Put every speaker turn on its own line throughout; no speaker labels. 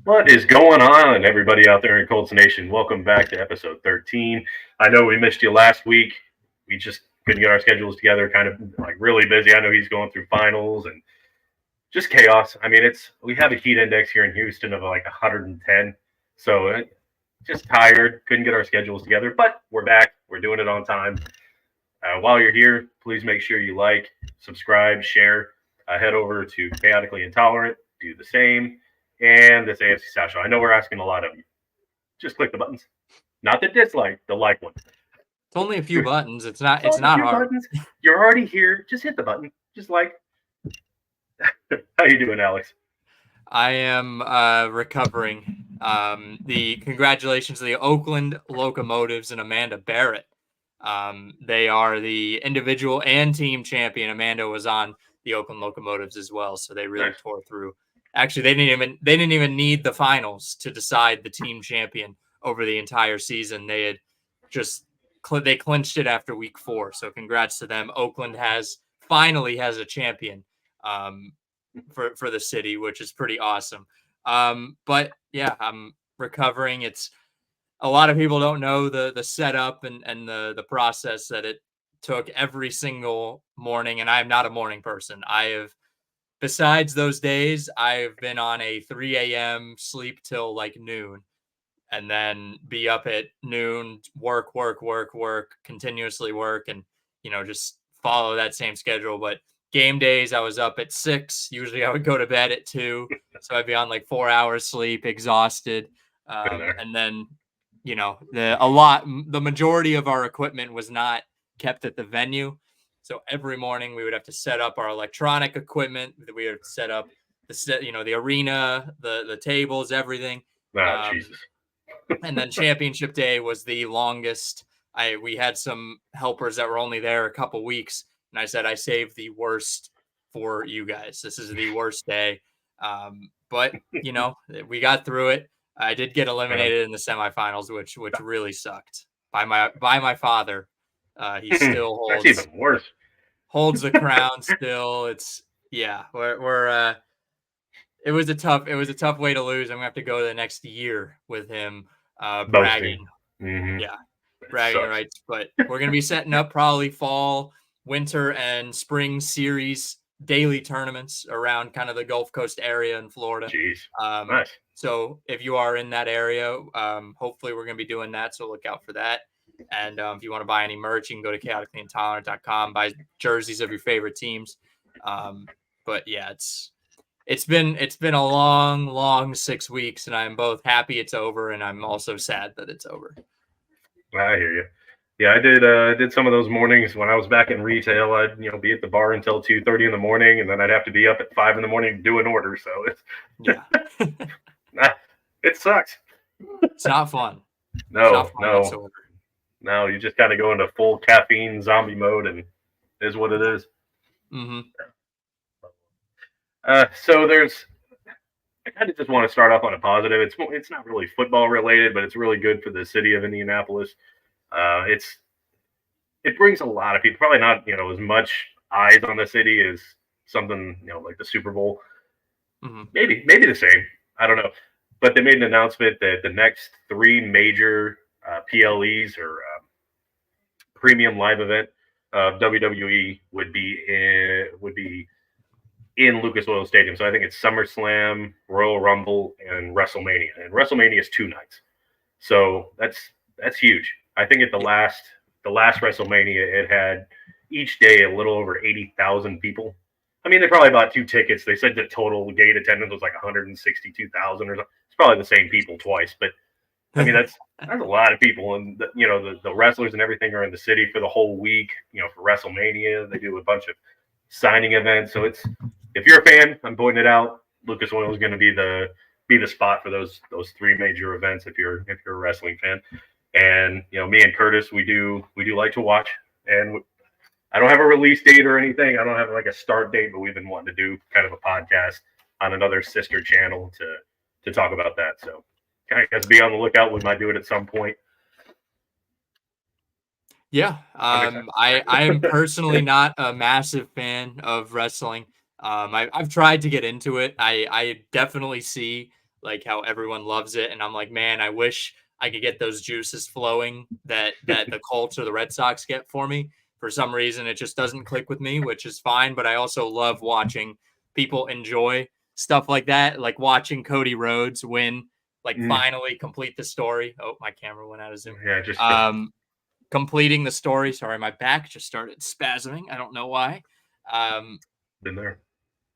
What is going on, everybody out there in Colts Nation? Welcome back to episode 13. I know we missed you last week. We just couldn't get our schedules together, kind of like really busy. I know he's going through finals and just chaos. I mean, we have a heat index here in Houston of like 110. So just tired, couldn't get our schedules together, but we're back. We're doing it on time. While you're here, please make sure you like, subscribe, share. Head over to Chaotically Intolerant, do the same, and this AFC South Show. I know we're asking a lot of you. Just click the buttons. Not the dislike, the like one.
It's only a few buttons. It's not hard.
Buttons. You're already here. Just hit the button. Just like. How you doing, Alex?
I am recovering. The congratulations to the Oakland Locomotives and Amanda Barrett. They are the individual and team champion. Amanda was on the Oakland Locomotives as well, so they really tore through. Actually, they didn't even need the finals to decide the team champion over the entire season. They had just they clinched it after week 4. So congrats to them. Oakland finally has a champion for the city, which is pretty awesome. But yeah, I'm recovering. It's a lot of people don't know the setup and the process that it took every single morning. And I'm not a morning person. Besides those days, I've been on a 3 a.m. sleep till like noon, and then be up at noon, work, continuously work, and, just follow that same schedule. But game days, I was up at 6. Usually I would go to bed at 2. So I'd be on like 4 hours sleep, exhausted. And then, the majority of our equipment was not kept at the venue. So every morning we would have to set up our electronic equipment. We would set up the arena, the tables, everything.
Oh, Jesus.
And then championship day was the longest. We had some helpers that were only there a couple weeks, and I said I saved the worst for you guys. This is the worst day, but we got through it. I did get eliminated in the semifinals, which really sucked by my father. He still holds.
That's even worse.
Holds the crown still. We're it was a tough way to lose. I'm gonna have to go to the next year with him bragging.
Mm-hmm.
Yeah, bragging rights. But we're gonna be setting up probably fall, winter, and spring series daily tournaments around kind of the Gulf Coast area in Florida.
Jeez. Nice.
So if you are in that area, hopefully we're gonna be doing that. So look out for that. And if you want to buy any merch, you can go to chaoticallyintolerant.com, buy jerseys of your favorite teams. But yeah, it's been a long 6 weeks, and I'm both happy it's over, and I'm also sad that it's over.
I hear you. Yeah, I did some of those mornings when I was back in retail. I'd be at the bar until 2:30 in the morning, and then I'd have to be up at 5 in the morning to do an order. So it sucks.
It's not fun.
No. No, you just got to go into full caffeine zombie mode, and it is what it is.
Mm-hmm.
So I kind of just want to start off on a positive. It's not really football related, but it's really good for the city of Indianapolis. It brings a lot of people. Probably not as much eyes on the city as something like the Super Bowl.
Mm-hmm.
Maybe the same. I don't know. But they made an announcement that the next 3 major PLEs or premium live event of WWE would be in Lucas Oil Stadium. So I think it's SummerSlam, Royal Rumble, and WrestleMania. And WrestleMania is 2 nights. So that's huge. I think at the last WrestleMania, it had each day a little over 80,000 people. I mean, they probably bought 2 tickets. They said the total gate attendance was like 162,000 or something. It's probably the same people twice, but I mean that's a lot of people, and the wrestlers and everything are in the city for the whole week. For WrestleMania, they do a bunch of signing events. So if you're a fan, I'm pointing it out. Lucas Oil is going to be the spot for those 3 major events if you're a wrestling fan. And me and Curtis, we do like to watch. And I don't have a release date or anything. I don't have like a start date, but we've been wanting to do kind of a podcast on another sister channel to talk about that. So kind of guys be on the lookout. We might do it at some point.
Yeah, I am personally not a massive fan of wrestling. I've tried to get into it. I definitely see like how everyone loves it. And I'm like, man, I wish I could get those juices flowing that the Colts or the Red Sox get for me. For some reason, it just doesn't click with me, which is fine. But I also love watching people enjoy stuff like that, like watching Cody Rhodes win, like finally complete the story. Oh, my camera went out of zoom.
Yeah, just
Completing the story. Sorry, my back just started spasming. I don't know why.
Been there.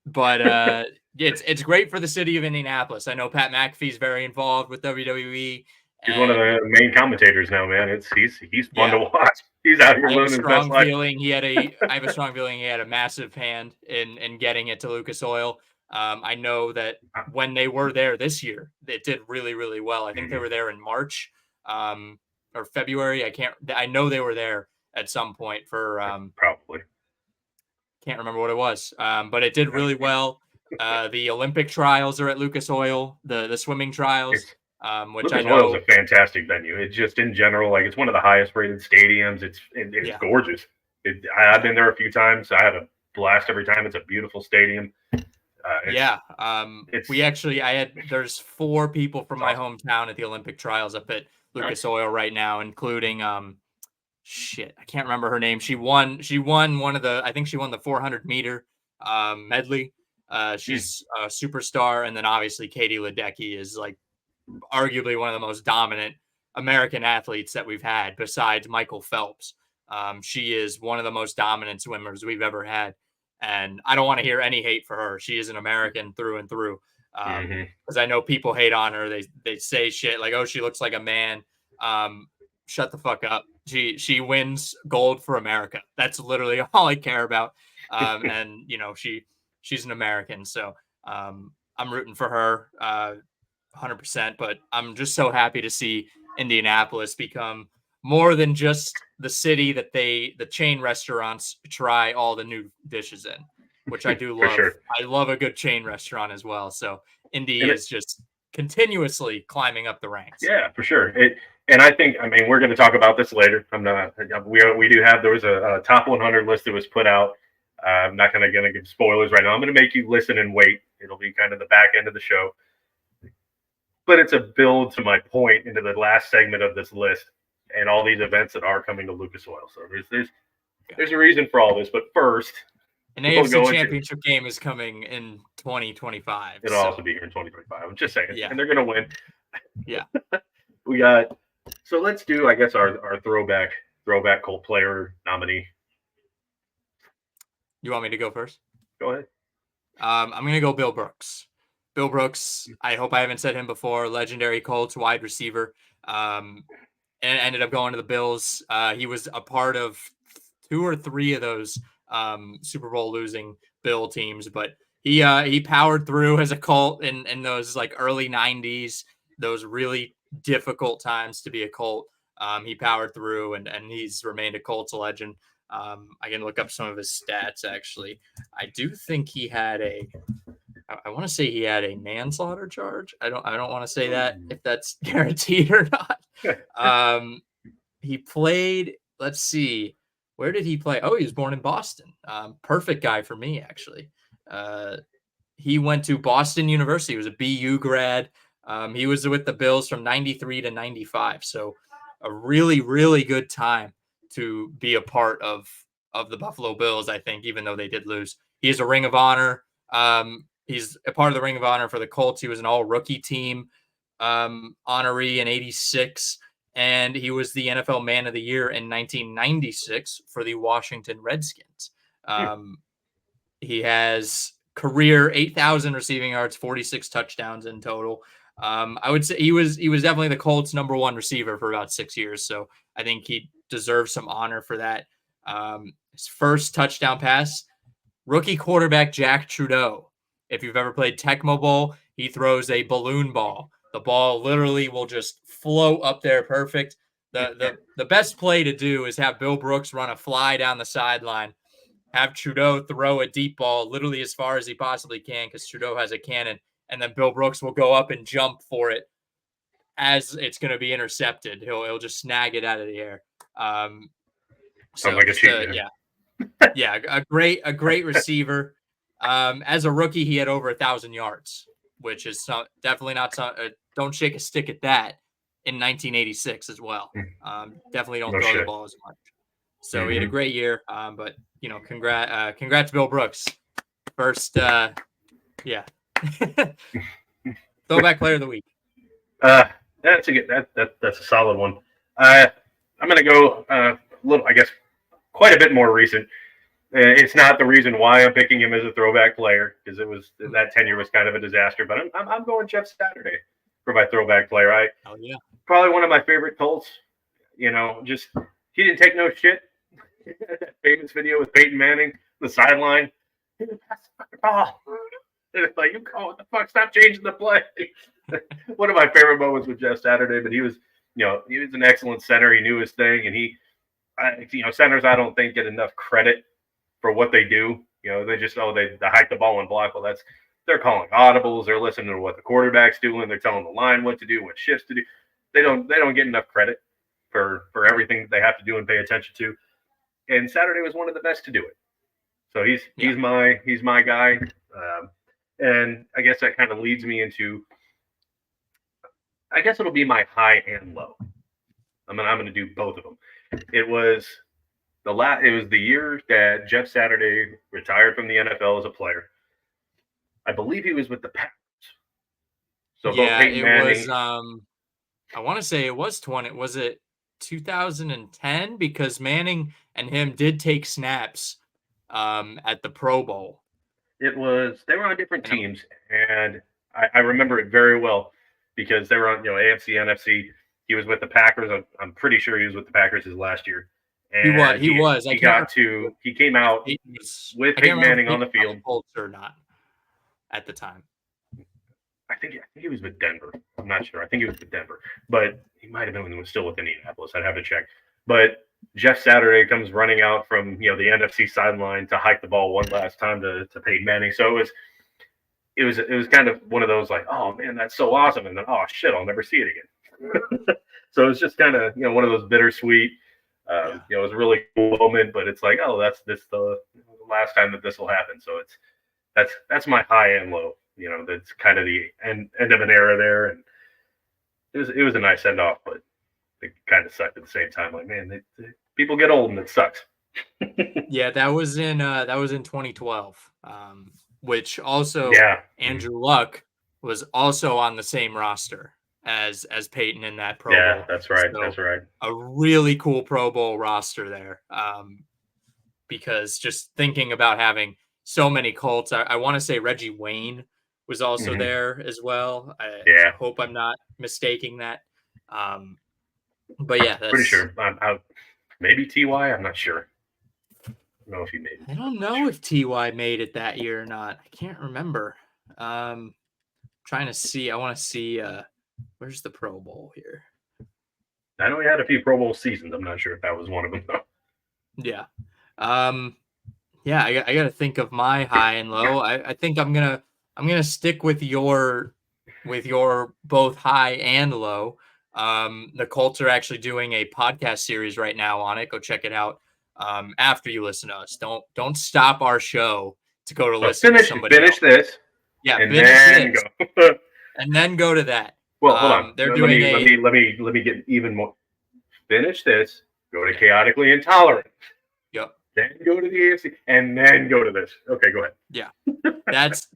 But it's great for the city of Indianapolis. I know Pat McAfee's very involved with WWE.
He's one of the main commentators now, man. He's fun to watch. He's out here living his best life.
I have a strong feeling he had a massive hand in getting it to Lucas Oil. I know that when they were there this year, it did really, really well. I think they were there in March or February. I know they were there at some point for
probably.
Can't remember what it was, but it did really well. The Olympic trials are at Lucas Oil, the swimming trials, which
Lucas
I know
Oil is a fantastic venue. It's just in general, like it's one of the highest rated stadiums. It's gorgeous. I've been there a few times. I had a blast every time. It's a beautiful stadium.
There's 4 people from my hometown at the Olympic trials up at Lucas Oil right now, including I can't remember her name. She won one of the, I think she won the 400 meter medley. She's a superstar. And then obviously Katie Ledecky is like arguably one of the most dominant American athletes that we've had besides Michael Phelps. She is one of the most dominant swimmers we've ever had. And I don't want to hear any hate for her. She is an American through and through. Because I know people hate on her. They say shit like, oh, she looks like a man. Shut the fuck up. She wins gold for America. That's literally all I care about. And she's an American. So I'm rooting for her 100%. But I'm just so happy to see Indianapolis become more than just the city that the chain restaurants try all the new dishes in, which I do love.
Sure.
I love a good chain restaurant as well. So Indy is just continuously climbing up the ranks.
Yeah, for sure. And I think, we're going to talk about this later. We do have, there was a top 100 list that was put out. I'm not going to give spoilers right now. I'm going to make you listen and wait. It'll be kind of the back end of the show. But it's a build to my point into the last segment of this list and all these events that are coming to Lucas Oil. So there's a reason for all this. But first,
an AFC championship game is coming in 2025.
It'll also be here in 2025. I'm just saying.
Yeah.
And they're going to win.
Yeah.
We got, so let's do, I guess, our throwback Colt player nominee.
You want me to go first?
Go ahead.
I'm going to go Bill Brooks. Bill Brooks, I hope I haven't said him before, legendary Colts wide receiver, and ended up going to the Bills. He was a part of 2 or 3 of those Super Bowl losing Bill teams, but he powered through as a Colt in those like early 90s, those really difficult times to be a Colt. He powered through and he's remained a Colts legend. I can look up some of his stats. Actually, I do think I want to say he had a manslaughter charge. I don't want to say that if that's guaranteed or not. He played, let's see, where did he play? Oh, he was born in Boston. Perfect guy for me, actually. He went to Boston University. He was a BU grad. He was with the Bills from 93 to 95. So a really, really good time to be a part of the Buffalo Bills, I think, even though they did lose. He is a Ring of Honor. He's a part of the Ring of Honor for the Colts. He was an all-rookie team honoree in 86, and he was the NFL Man of the Year in 1996 for the Washington Redskins. He has career 8,000 receiving yards, 46 touchdowns in total. I would say he was definitely the Colts' number 1 receiver for about 6 years, so I think he deserves some honor for that. His first touchdown pass, rookie quarterback Jack Trudeau. If you've ever played Tecmo Bowl, he throws a balloon ball. The ball literally will just float up there perfect. The best play to do is have Bill Brooks run a fly down the sideline, have Trudeau throw a deep ball literally as far as he possibly can because Trudeau has a cannon, and then Bill Brooks will go up and jump for it as it's going to be intercepted. He'll just snag it out of the air.
Sounds like a cheat.
A great receiver. As a rookie, he had over 1,000 yards which is definitely not don't shake a stick at that in 1986 as well. Definitely don't throw the ball as much. So he had a great year, but congrats Bill Brooks. First, throwback player of the week.
That's a solid one. I'm gonna go a little, I guess, quite a bit more recent. It's not the reason why I'm picking him as a throwback player, because that tenure was kind of a disaster. But I'm going Jeff Saturday for my throwback player. Probably one of my favorite Colts. Just he didn't take no shit. That famous video with Peyton Manning, the sideline. It's like, you call it the fuck? Stop changing the play. One of my favorite moments with Jeff Saturday, but he was an excellent center. He knew his thing, and centers I don't think get enough credit for what they do. They just they hike the ball and block. Well, they're calling audibles. They're listening to what the quarterback's doing. They're telling the line what to do, what shifts to do. They don't get enough credit for everything that they have to do and pay attention to. And Saturday was one of the best to do it. So he's my guy. And I guess that kind of leads me into, I guess it'll be my high and low. I'm going to do both of them. It was the year that Jeff Saturday retired from the NFL as a player. I believe he was with the Packers. So
yeah, it Manning, was. I want to say it was 20. Was it 2010? Because Manning and him did take snaps at the Pro Bowl.
They were on different teams, and I remember it very well because they were on AFC, NFC. He was with the Packers. I'm pretty sure he was with the Packers his last year. And
he was.
He came out with Peyton Manning on the field.
Colts or not at the time.
I think he was with Denver. I'm not sure. I think he was with Denver, but he might have been when he was still with Indianapolis. I'd have to check. But Jeff Saturday comes running out from the NFC sideline to hike the ball one last time to Peyton Manning. So it was kind of one of those like, oh man, that's so awesome, and then oh shit, I'll never see it again. So it was just kind of one of those bittersweet. It was a really cool moment, but it's like, oh, that's the last time that this will happen. So that's my high and low. That's kind of the end of an era there, and it was a nice send off, but it kind of sucked at the same time. Like, man, people get old and it sucks.
Yeah, that was in 2012, which also Andrew Luck was also on the same roster as Peyton in that Pro Bowl.
Yeah, that's right. So that's right.
A really cool Pro Bowl roster there, because just thinking about having so many Colts, I want to say Reggie Wayne was also there as well. I hope I'm not mistaking that. But yeah, that's
pretty sure. Maybe Ty. I'm not sure. I don't know if he made it.
I don't know if Ty made it that year or not. I can't remember. Trying to see. I want to see. Where's the Pro Bowl here?
I know he had a few Pro Bowl seasons. I'm not sure if that was one of them though.
Yeah. Yeah. I got to think of my high and low. I think I'm gonna stick with your both high and low. The Colts are actually doing a podcast series right now on it. Go check it out. After you listen to us, don't stop our show to go to listen to somebody else.
Finish this.
Yeah,
and then go.
And then go to that.
Well, hold on.
They're
let me get even more. Finish this. Go to chaotically intolerant.
Yep.
Then go to the AFC, and then go to this. Okay, go ahead.
Yeah,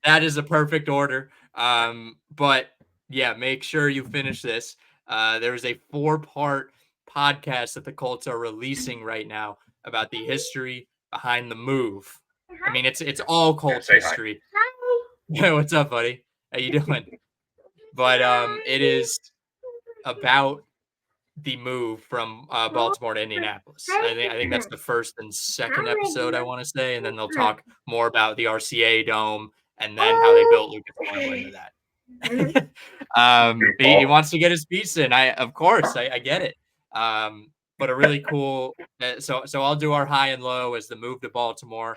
that is a perfect order. But yeah, make sure you finish this. There is a 4-part podcast that the Colts are releasing right now about the history behind the move. I mean, it's all Colts history. Hi. What's up, buddy? How you doing? But it is about the move from Baltimore to Indianapolis. I think that's the first and second episode, I want to say, and then they'll talk more about the RCA Dome and then how they built Lucas Oil into that. He wants to get his piece in. Of course, I get it. But a really cool. So I'll do our high and low as the move to Baltimore.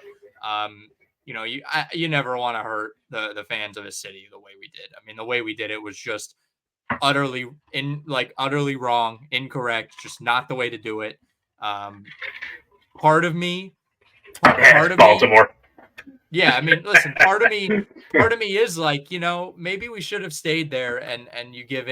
You never want to hurt the fans of a city the way we did. I mean, the way we did it was just utterly wrong, incorrect, just not the way to do it. Part of me,
Baltimore.
Yeah, I mean, listen, part of me is like, maybe we should have stayed there and you give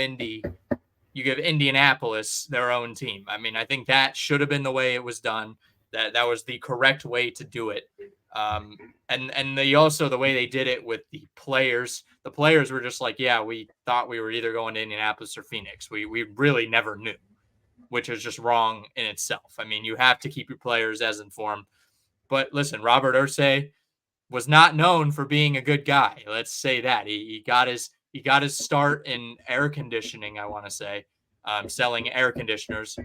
Indianapolis their own team. I mean, I think that should have been the way it was done. That was the correct way to do it. And they also the way they did it with the players. The players were just like, yeah, we thought we were either going to Indianapolis or Phoenix. We really never knew, which is just wrong in itself. I mean, you have to keep your players as informed. But listen, Robert Ursay was not known for being a good guy. Let's say that he got his start in air conditioning. I want to say selling air conditioners.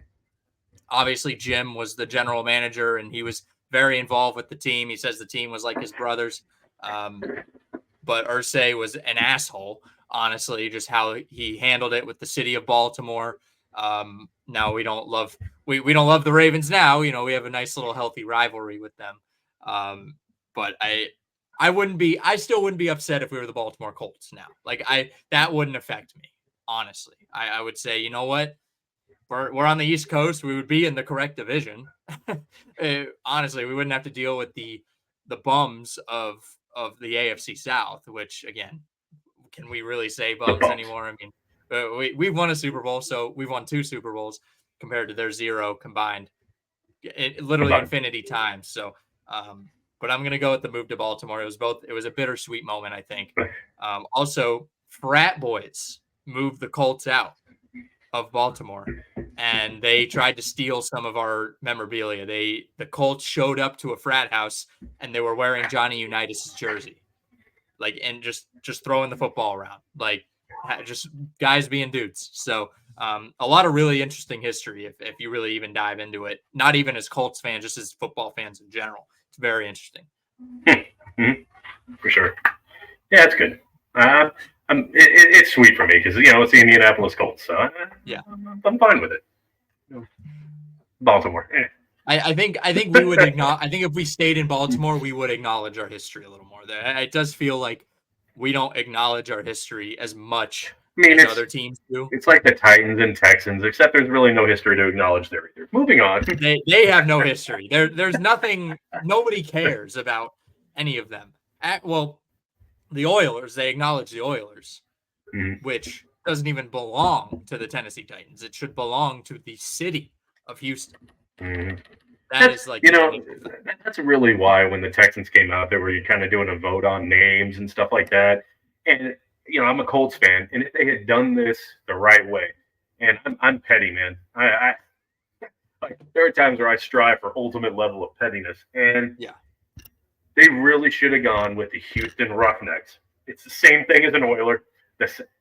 Obviously, Jim was the general manager, and he was very involved with the team. He says the team was like his brothers. But Ursay was an asshole, honestly, just how he handled it with the city of Baltimore. Now we don't love the Ravens now. We have a nice little healthy rivalry with them. But I still wouldn't be upset if we were the Baltimore Colts now. Like that wouldn't affect me, honestly. I would say, you know what? We're on the East Coast. We would be in the correct division. Honestly, we wouldn't have to deal with the bums of the AFC South, which again, can we really say bums anymore? I mean, we've won a Super Bowl, so we've won 2 Super Bowls compared to their 0 combined, literally infinity times. So, but I'm gonna go with the move to Baltimore. It was a bittersweet moment, I think. Also, frat boys moved the Colts out of Baltimore, and they tried to steal some of our memorabilia. The Colts showed up to a frat house, and they were wearing Johnny Unitas' jersey, and just throwing the football around, just guys being dudes. So a lot of really interesting history if you really even dive into it. Not even as Colts fans, just as football fans in general. It's very interesting.
For sure. Yeah, it's good. It's sweet for me because it's the Indianapolis Colts, so
yeah,
I'm fine with it. Baltimore.
I think we would acknowledge. I think if we stayed in Baltimore, we would acknowledge our history a little more. It does feel like we don't acknowledge our history as much as other teams do.
It's like the Titans and Texans, except there's really no history to acknowledge there either. Moving on.
They have no history. There's nothing. Nobody cares about any of them. The Oilers, they acknowledge the Oilers, which doesn't even belong to the Tennessee Titans. It should belong to the city of Houston. That's like
that's really why when the Texans came out, they were kind of doing a vote on names and stuff like that. And I'm a Colts fan, and if they had done this the right way, and I'm petty, man. There are times where I strive for ultimate level of pettiness, and they really should have gone with the Houston Roughnecks. It's the same thing as an Oiler.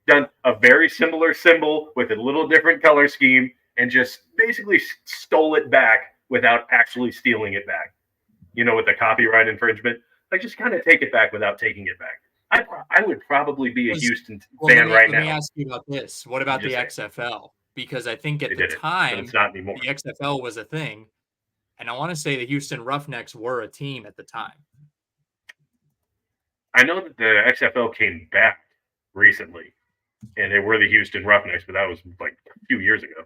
Done a very similar symbol with a little different color scheme and just basically stole it back without actually stealing it back. With the copyright infringement. Just kind of take it back without taking it back. I would probably be a Houston fan right now.
Let me ask you about this. What about the XFL? Because I think at the time,
it's not anymore.
The XFL was a thing. And I want to say the Houston Roughnecks were a team at the time.
I know that the XFL came back recently, and they were the Houston Roughnecks, but that was like a few years ago.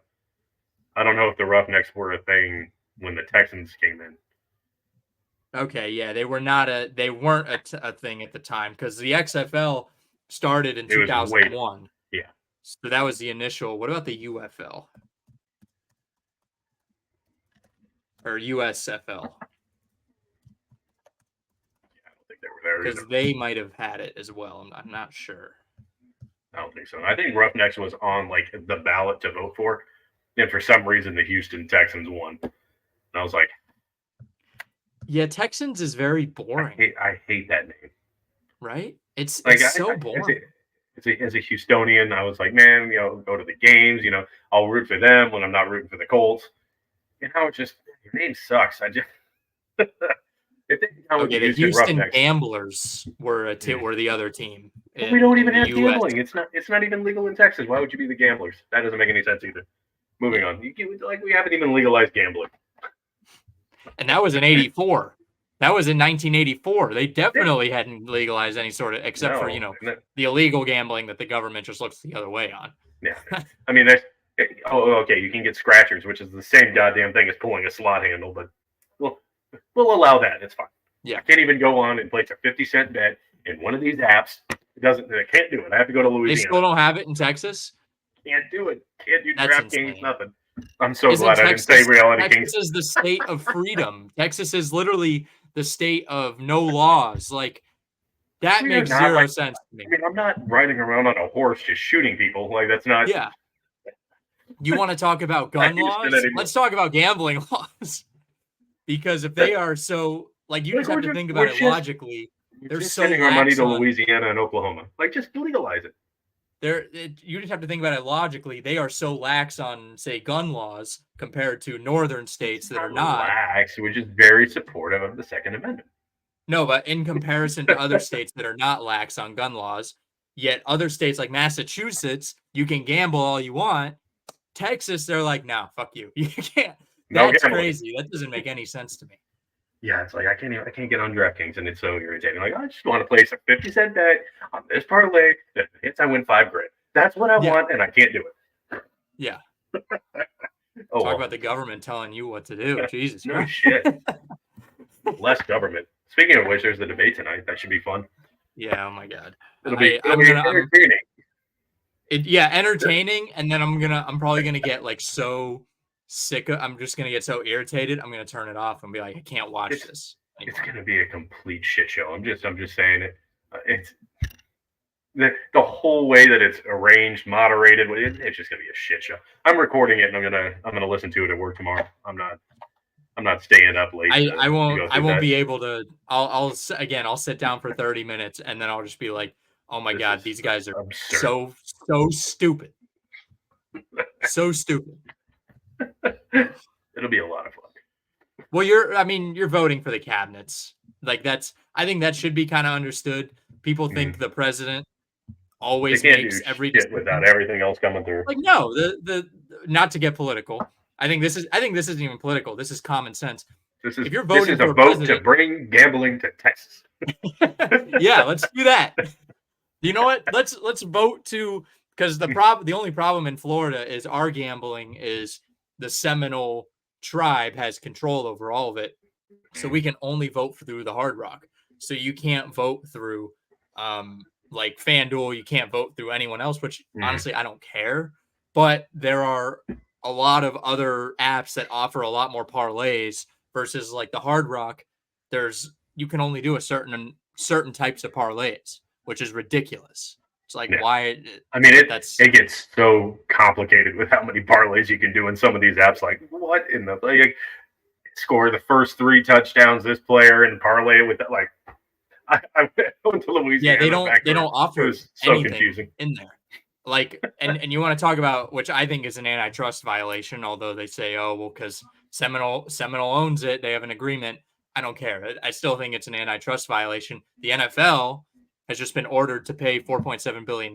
I don't know if the Roughnecks were a thing when the Texans came in.
Okay, yeah, they weren't a thing at the time because the XFL started in 2001.
Yeah.
So that was the initial. What about the UFL? Or USFL? Because they might have had it as well. I'm not sure.
I don't think so. I think Roughnecks was on the ballot to vote for, and for some reason the Houston Texans won. And I was like,
"Yeah, Texans is very boring."
I hate that name.
Right? It's so boring.
As a Houstonian, I was like, man, go to the games. I'll root for them when I'm not rooting for the Colts. Now it's just your name sucks. I just.
The Houston Gamblers were the other team.
We don't even have gambling. It's not even legal in Texas. Why would you be the Gamblers? That doesn't make any sense either. Moving on. We haven't even legalized gambling.
And that was in 1984. That was in 1984. They definitely hadn't legalized any sort of, except for the illegal gambling that the government just looks the other way on.
Yeah, I mean, okay. You can get scratchers, which is the same goddamn thing as pulling a slot handle, but we'll allow that. It's fine.
Yeah.
I can't even go on and place a 50-cent bet in one of these apps. I can't do it. I have to go to
They
Louisiana.
still don't have it in Texas?
Can't do it. Can't do
That's
DraftKings,
insane.
nothing. I'm so
Isn't
glad I didn't say Reality
Texas
Kings.
is the state of freedom. Texas is literally the state of no laws. Like, that makes zero sense to me.
I mean, I'm not riding around on a horse just shooting people. Like, that's not.
Yeah. You want to talk about gun laws? Let's talk about gambling laws. Because if they are so, like, you just have to think about it logically.
They're just sending our money to Louisiana and Oklahoma. Like, just legalize it.
You just have to think about it logically. They are so lax on, say, gun laws compared to northern states that are not.
Lax. We're just very supportive of the Second Amendment.
No, but in comparison to other states that are not lax on gun laws, yet other states like Massachusetts, you can gamble all you want. Texas, they're like, no, fuck you. You can't. That's crazy. That doesn't make any sense to me.
Yeah, it's like I can't get on DraftKings, and it's so irritating. Like, I just want to place a 50-cent bet on this parlay that hits, I win $5,000. That's what I want, and I can't do it.
Yeah. Talk about the government telling you what to do. Jesus
Christ. Shit. Less government. Speaking of which, there's the debate tonight. That should be fun.
Yeah. Oh my God.
It'll be entertaining.
Entertaining, and then I'm probably gonna get like so sick of. I'm just gonna get so irritated. I'm gonna turn it off and be like, I can't watch this anymore.
It's gonna be a complete shit show. I'm just saying it. It's the whole way that it's arranged, moderated. It's just gonna be a shit show. I'm recording it, and I'm gonna listen to it at work tomorrow. I'm not staying up late.
I won't be able to. I'll sit down for 30 minutes, and then I'll just be like, oh my God, these guys are absurd. so stupid. So stupid.
It'll be a lot of fun.
Well, you're voting for the cabinets. Like, I think that should be kind of understood. People think the president always makes every
decision without everything else coming through.
Like, no, the not to get political. I think this isn't even political. This is common sense.
If you're voting for a vote to bring gambling to Texas.
Yeah, let's do that. You know what? Let's vote to, because the only problem in Florida is our gambling is the Seminole tribe has control over all of it. So we can only vote through the Hard Rock. So you can't vote through like FanDuel, you can't vote through anyone else, which honestly I don't care. But there are a lot of other apps that offer a lot more parlays versus like the Hard Rock. You can only do a certain types of parlays, which is ridiculous. It's like, why?
I mean, it gets so complicated with how many parlays you can do in some of these apps. Like, what in the like, score the first 3 touchdowns this player and parlay with that? Like, I went to Louisiana.
Yeah, they don't offer
so
anything
confusing
in there. Like, and you want to talk about, which I think is an antitrust violation, although they say, oh, well, because Seminole owns it, they have an agreement. I don't care. I still think it's an antitrust violation. The NFL has just been ordered to pay $4.7 billion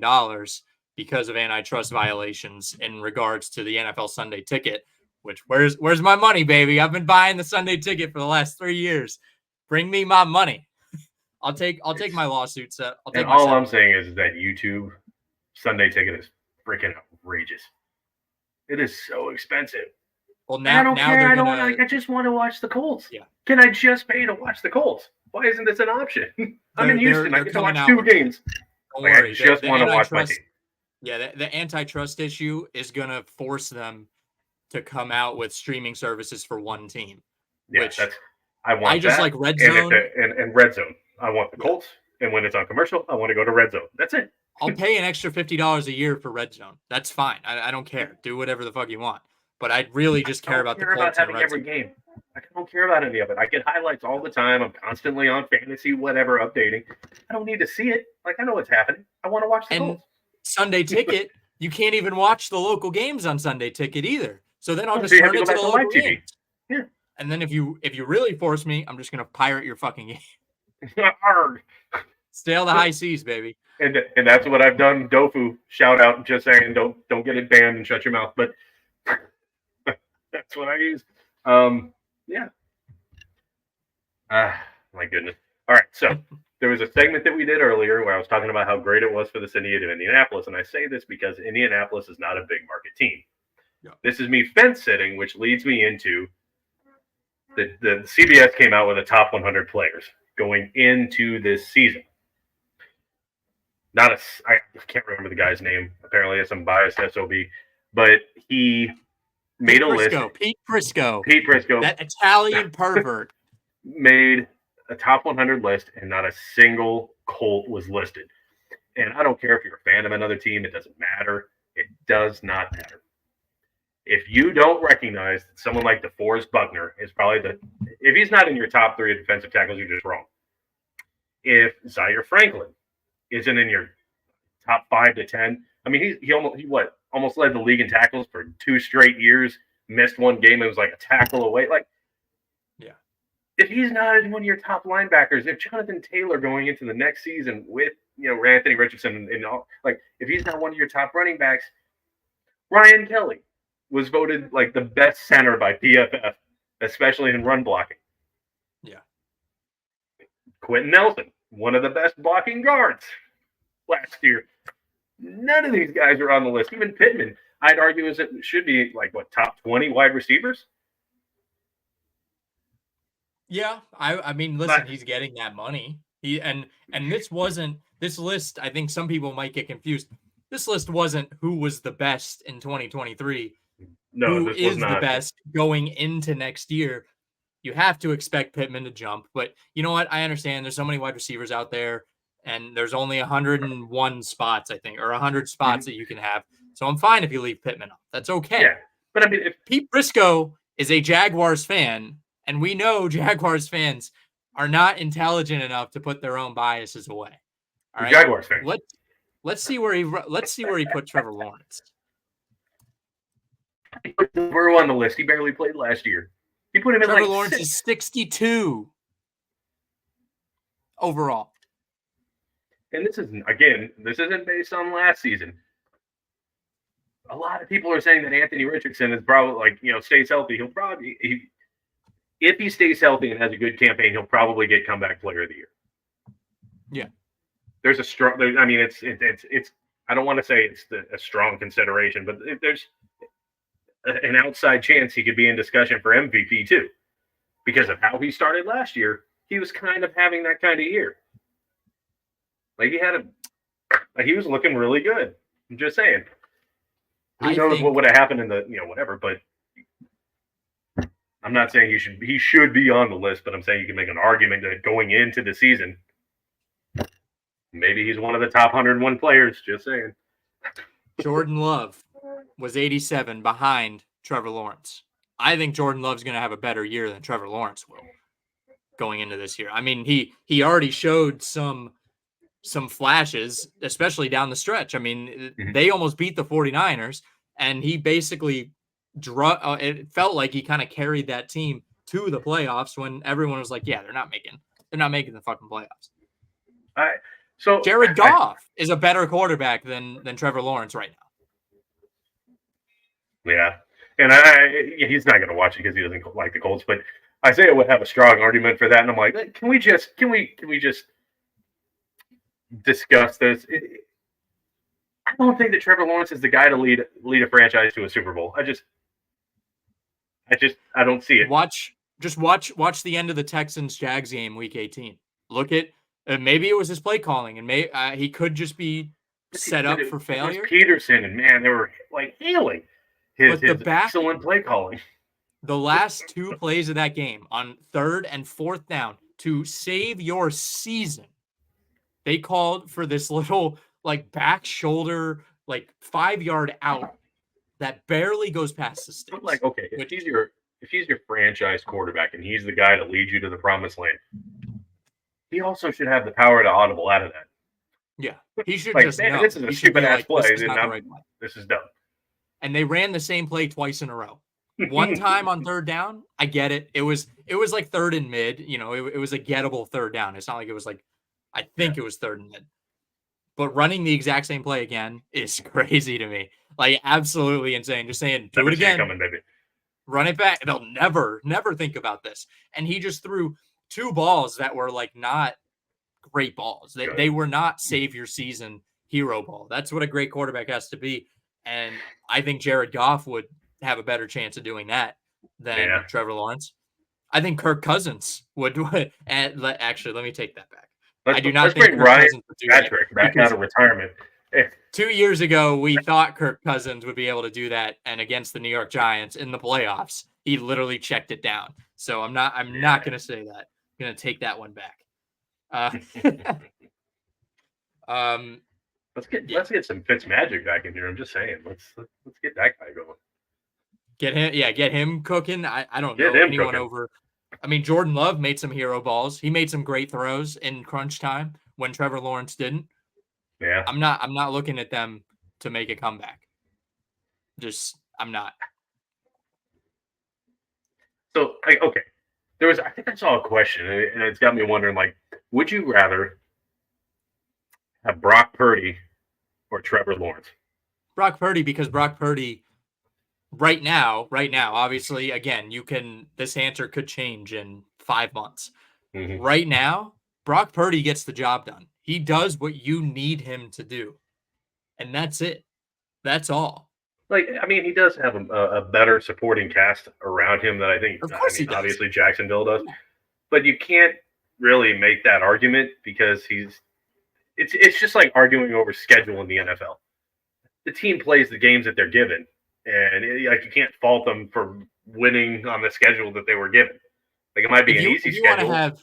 because of antitrust violations in regards to the NFL Sunday ticket, which where's my money, baby? I've been buying the Sunday ticket for the last 3 years. Bring me my money. I'll take my lawsuits.
I'm saying is that YouTube Sunday ticket is freaking outrageous. It is so expensive.
Well, now
I just want to watch the Colts.
Yeah.
Can I just pay to watch the Colts? Why isn't this an option? I'm in Houston. I get to watch 2 games.
Don't worry.
I just want to watch my team.
Yeah, the antitrust issue is going to force them to come out with streaming services for one team.
Yeah, I just
like Red Zone.
And Red Zone. I want the Colts. And when it's on commercial, I want to go to Red Zone. That's it.
I'll pay an extra $50 a year for Red Zone. That's fine. I don't care. Do whatever the fuck you want. But I really just care about the Colts and Red Zone.
Game. I don't care about any of it. I get highlights all the time. I'm constantly on fantasy, whatever, updating. I don't need to see it. Like, I know what's happening. I want to watch the Colts.
Sunday Ticket, you can't even watch the local games on Sunday Ticket either. So then I'll just turn it to the local games.
Yeah.
And then if you really force me, I'm just gonna pirate your fucking game. Sail the high seas, baby.
And that's what I've done. Dofu, shout out, just saying, don't get it banned and shut your mouth. But that's what I use. Yeah. My goodness. All right. So there was a segment that we did earlier where I was talking about how great it was for the city of Indianapolis. And I say this because Indianapolis is not a big market team. Yeah. This is me fence sitting, which leads me into The CBS came out with a top 100 players going into this season. I can't remember the guy's name. Apparently, it's some biased SOB, but he made a list.
Pete Prisco,
that
Italian pervert,
made a top 100 list, and not a single Colt was listed. And I don't care if you're a fan of another team; it doesn't matter. It does not matter. If you don't recognize that someone like DeForest Buckner is probably if he's not in your top 3 of defensive tackles, you're just wrong. If Zaire Franklin isn't in your top 5 to 10, I mean, he almost led the league in tackles for 2 straight years. Missed one game, it was like a tackle away. Like,
yeah.
If he's not in one of your top linebackers, if Jonathan Taylor going into the next season with Anthony Richardson and all, like, if he's not one of your top running backs, Ryan Kelly was voted like the best center by PFF, especially in run blocking.
Yeah.
Quentin Nelson, one of the best blocking guards last year. None of these guys are on the list. Even Pittman, I'd argue, should be like top 20 wide receivers.
Yeah, I mean, listen, he's getting that money. And this list. I think some people might get confused. This list wasn't who was the best in 2023.
No,
who is the best going into next year. You have to expect Pittman to jump, but you know what? I understand there's so many wide receivers out there, and there's only 101 spots, I think, or 100 spots that you can have. So I'm fine if you leave Pittman off. That's okay.
Yeah, but I mean, if
Pete Prisco is a Jaguars fan, and we know Jaguars fans are not intelligent enough to put their own biases away. All right,
Jaguars fans.
Let's see where he put Trevor Lawrence.
He put Burrow on the list. He barely played last year. He put him in
Trevor
like
Lawrence
6.
is 62 overall.
And this isn't based on last season. A lot of people are saying that Anthony Richardson is probably stays healthy. If he stays healthy and has a good campaign, he'll probably get comeback player of the year.
Yeah.
There's a strong. I mean, it's. I don't want to say it's a strong consideration, but there's an outside chance he could be in discussion for MVP too, because of how he started last year. He was kind of having that kind of year. Like he was looking really good. I'm just saying. Who knows what would have happened in the whatever, but I'm not saying he should be on the list, but I'm saying you can make an argument that going into the season, maybe he's one of the top 101 players. Just saying.
Jordan Love was 87 behind Trevor Lawrence. I think Jordan Love's going to have a better year than Trevor Lawrence will going into this year. I mean, he already showed some flashes, especially down the stretch. I mean, they almost beat the 49ers, and he basically it felt like he kind of carried that team to the playoffs when everyone was like, yeah, they're not making the fucking playoffs.
So
Jared Goff is a better quarterback than Trevor Lawrence right
now. Yeah. And he's not going to watch it because he doesn't like the Colts, but Isaiah would have a strong argument for that. And I'm like, can we just discuss this? I don't think that Trevor Lawrence is the guy to lead a franchise to a Super Bowl. I don't see it.
Watch the end of the Texans Jags game week 18. Look at maybe it was his play calling, and he could just be set up for failure.
Peterson and man, they were like hailing his excellent play calling.
The last 2 plays of that game on 3rd and 4th down to save your season, they called for this little back shoulder 5-yard out that barely goes past the sticks.
But okay, if he's your franchise quarterback and he's the guy to lead you to the promised land, he also should have the power to audible out of that.
Yeah, he should just know.
This is a stupid ass play. This is dumb.
And they ran the same play twice in a row. One time on 3rd down, I get it. It was like 3rd and mid. It was a gettable 3rd down. It's not like it was I think it was 3rd and mid. But running the exact same play again is crazy to me. Absolutely insane. Just saying, do it again.
Coming, baby.
Run it back. They'll never think about this. And he just threw 2 balls that were not great balls. They were not save your season hero ball. That's what a great quarterback has to be. And I think Jared Goff would have a better chance of doing that than Trevor Lawrence. I think Kirk Cousins would. Actually, let me take that back. I
Let's
do not
let's
think
bring
Kirk
Ryan
Cousins would do that
Patrick back
because
out of retirement.
2 years ago we thought Kirk Cousins would be able to do that, and against the New York Giants in the playoffs, he literally checked it down. So I'm not going to say that. I'm going to take that one back.
Let's get some Fitzmagic back in here. I'm just saying. Let's get that guy going.
Get him cooking. I don't
Get
know
him
anyone
cooking.
over. I mean, Jordan Love made some hero balls. He made some great throws in crunch time when Trevor Lawrence didn't.
Yeah.
I'm not looking at them to make a comeback. I'm not.
So okay, I think I saw a question, and it's got me wondering, like, would you rather have Brock Purdy or Trevor Lawrence?
Brock Purdy, because Brock Purdy right now, obviously, again, this answer could change in 5 months.
Mm-hmm.
Right now, Brock Purdy gets the job done. He does what you need him to do. And that's it. That's all.
Like, I mean, he does have a better supporting cast around him than I think.
Of course he does.
Obviously Jacksonville does, but you can't really make that argument because it's just like arguing over schedule in the NFL. The team plays the games that they're given, and you can't fault them for winning on the schedule that they were given. Like, it might be an easy schedule.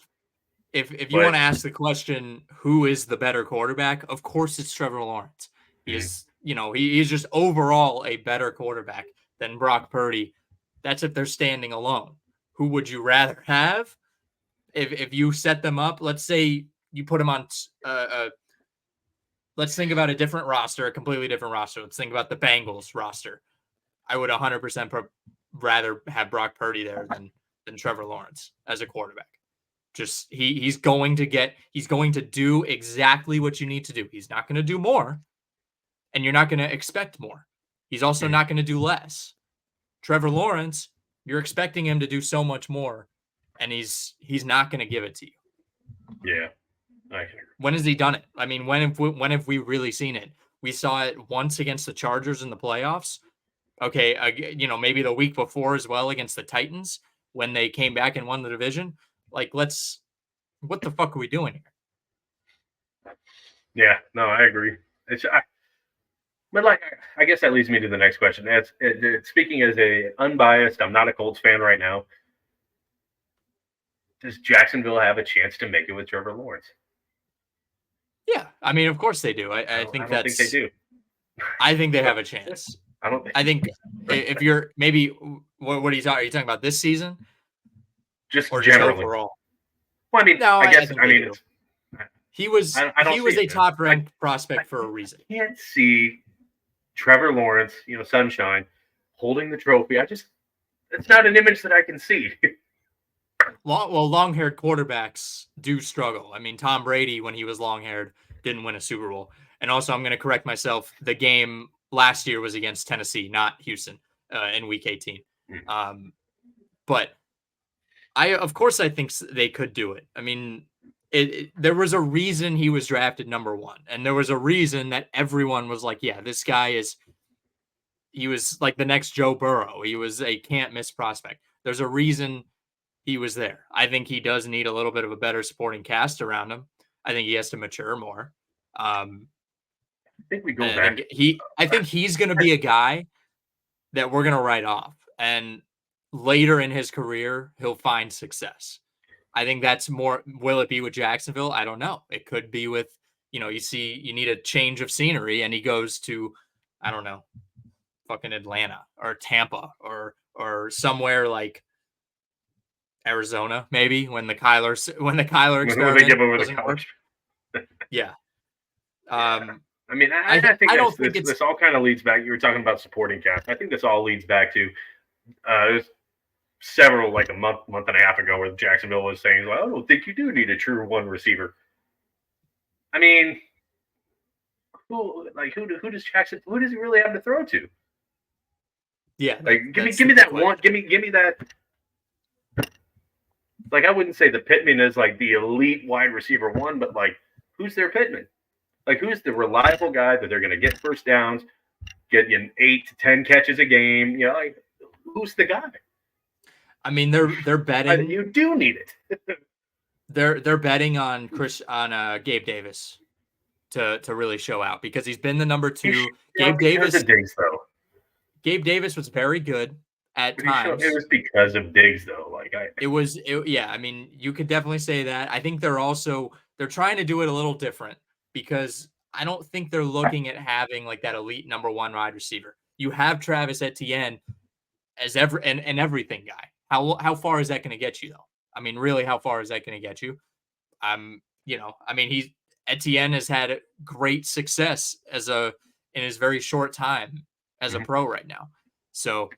If you want to ask the question, who is the better quarterback? Of course, it's Trevor Lawrence. He's just overall a better quarterback than Brock Purdy. That's if they're standing alone. Who would you rather have? If you set them up, let's say you put them on. Let's think about a different roster, a completely different roster. Let's think about the Bengals roster. I would 100% rather have Brock Purdy there than Trevor Lawrence as a quarterback. Just he's going to do exactly what you need to do. He's not going to do more, and you're not going to expect more. He's also not going to do less. Trevor Lawrence, you're expecting him to do so much more, and he's not going to give it to you.
Yeah.
When has he done it? I mean, when have we really seen it? We saw it once against the Chargers in the playoffs. Okay, maybe the week before as well against the Titans when they came back and won the division. Like, what the fuck are we doing here?
Yeah, no, I agree. But I guess that leads me to the next question. Speaking as a unbiased, I'm not a Colts fan right now. Does Jacksonville have a chance to make it with Trevor Lawrence?
Yeah, I mean, of course they do. I think they do. I think they have a chance. I think if you're maybe what are you talking? Are you talking about this season?
Just generally.
Just overall.
Well, I mean,
no,
I guess
he was a top ranked prospect for a reason.
I can't see Trevor Lawrence, sunshine, holding the trophy. It's not an image that I can see.
Long-haired quarterbacks do struggle. I mean, Tom Brady, when he was long-haired, didn't win a Super Bowl. And also, I'm going to correct myself. The game last year was against Tennessee, not Houston, in Week 18. But of course, I think they could do it. I mean, there was a reason he was drafted number 1, and there was a reason that everyone was like, "Yeah, this guy he was like the next Joe Burrow. He was a can't-miss prospect." There's a reason he was there. I think he does need a little bit of a better supporting cast around him. I think he has to mature more.
I think we go back.
I think he's going to be a guy that we're going to write off, and later in his career, he'll find success. I think that's more. Will it be with Jacksonville? I don't know. It could be with, you need a change of scenery, and he goes to, I don't know, fucking Atlanta or Tampa or somewhere like Arizona, maybe when the Kyler experiment doesn't work. Yeah.
I mean, I think this all kind of leads back. You were talking about supporting cast. I think this all leads back to there's several, like a month and a half ago, where Jacksonville was saying, "Well, I don't think you do need a true one receiver." I mean, who does he really have to throw to?
Yeah,
give me that one. Give me that. Like, I wouldn't say the Pittman is like the elite wide receiver one, but like, who's their Pittman? Like, who's the reliable guy that they're going to get first downs, get 8 to 10 catches a game? Like, who's the guy?
I mean, they're betting.
You do need it.
They're betting on Gabe Davis to really show out because he's been the number two.
Because of Diggs, though.
Gabe Davis was very good at
But
times.
it was because of Diggs, though.
Yeah. I mean, you could definitely say that. I think they're trying to do it a little different because I don't think they're looking at having like that elite number one wide receiver. You have Travis Etienne as an everything guy. How far is that going to get you though? I mean, really, how far is that going to get you? I mean, Etienne has had great success in his very short time as a pro right now. So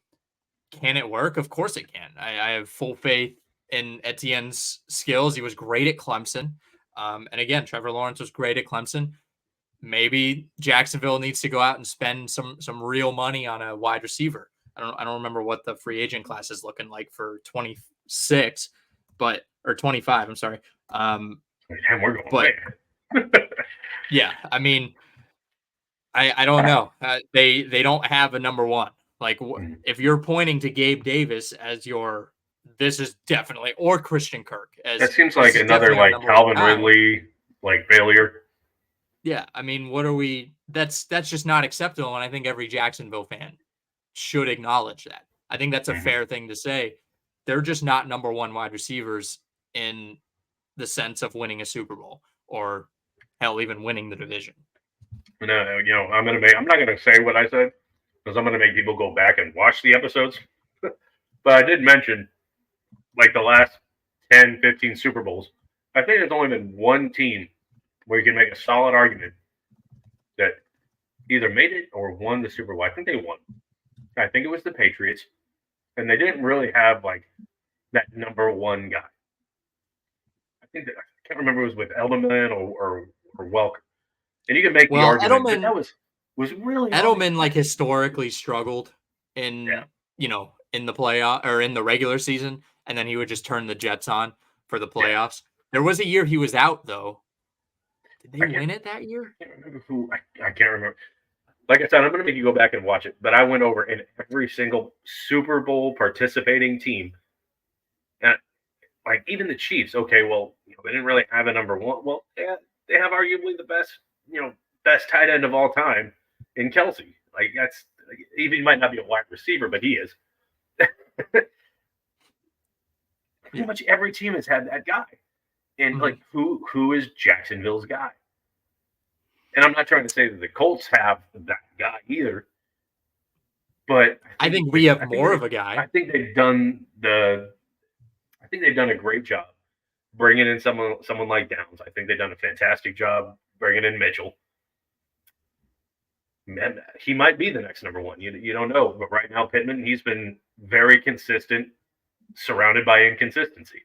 can it work? Of course it can. I have full faith in Etienne's skills. He was great at Clemson. And again, Trevor Lawrence was great at Clemson. Maybe Jacksonville needs to go out and spend some real money on a wide receiver. I don't remember what the free agent class is looking like for 26, or 25. I'm sorry.
And we're going away.
Yeah, I mean, I don't know. They don't have a number one. Like if you're pointing to Gabe Davis as this is definitely, or Christian Kirk as
that seems like another like Calvin Ridley like failure.
Yeah, I mean, that's just not acceptable, and I think every Jacksonville fan should acknowledge that. I think that's a fair thing to say. They're just not number one wide receivers in the sense of winning a Super Bowl or hell, even winning the division.
No, I'm not gonna say what I said because I'm gonna make people go back and watch the episodes. But I did mention like the last 10, 15 Super Bowls. I think there's only been one team where you can make a solid argument that either made it or won the Super Bowl. I think they won. I think it was the Patriots, and they didn't really have like that number one guy. I can't remember if it was with Edelman or Welker. And you can make the argument that was really
Edelman like historically struggled in in the playoff or in the regular season, and then he would just turn the Jets on for the playoffs. Yeah. There was a year he was out though. Did they win it that year?
I can't remember who. I can't remember. Like I said, I'm going to make you go back and watch it. But I went over in every single Super Bowl participating team. And like even the Chiefs. Okay, well, they didn't really have a number one. Well, they have arguably the best tight end of all time in Kelsey. Like he might not be a wide receiver, but he is. Pretty much every team has had that guy. And like who is Jacksonville's guy? And I'm not trying to say that the Colts have that guy either. But
I think we have more of a guy.
I think they've done a great job bringing in someone like Downs. I think they've done a fantastic job bringing in Mitchell. Man, he might be the next number one. You don't know, but right now Pittman, he's been very consistent, surrounded by inconsistency.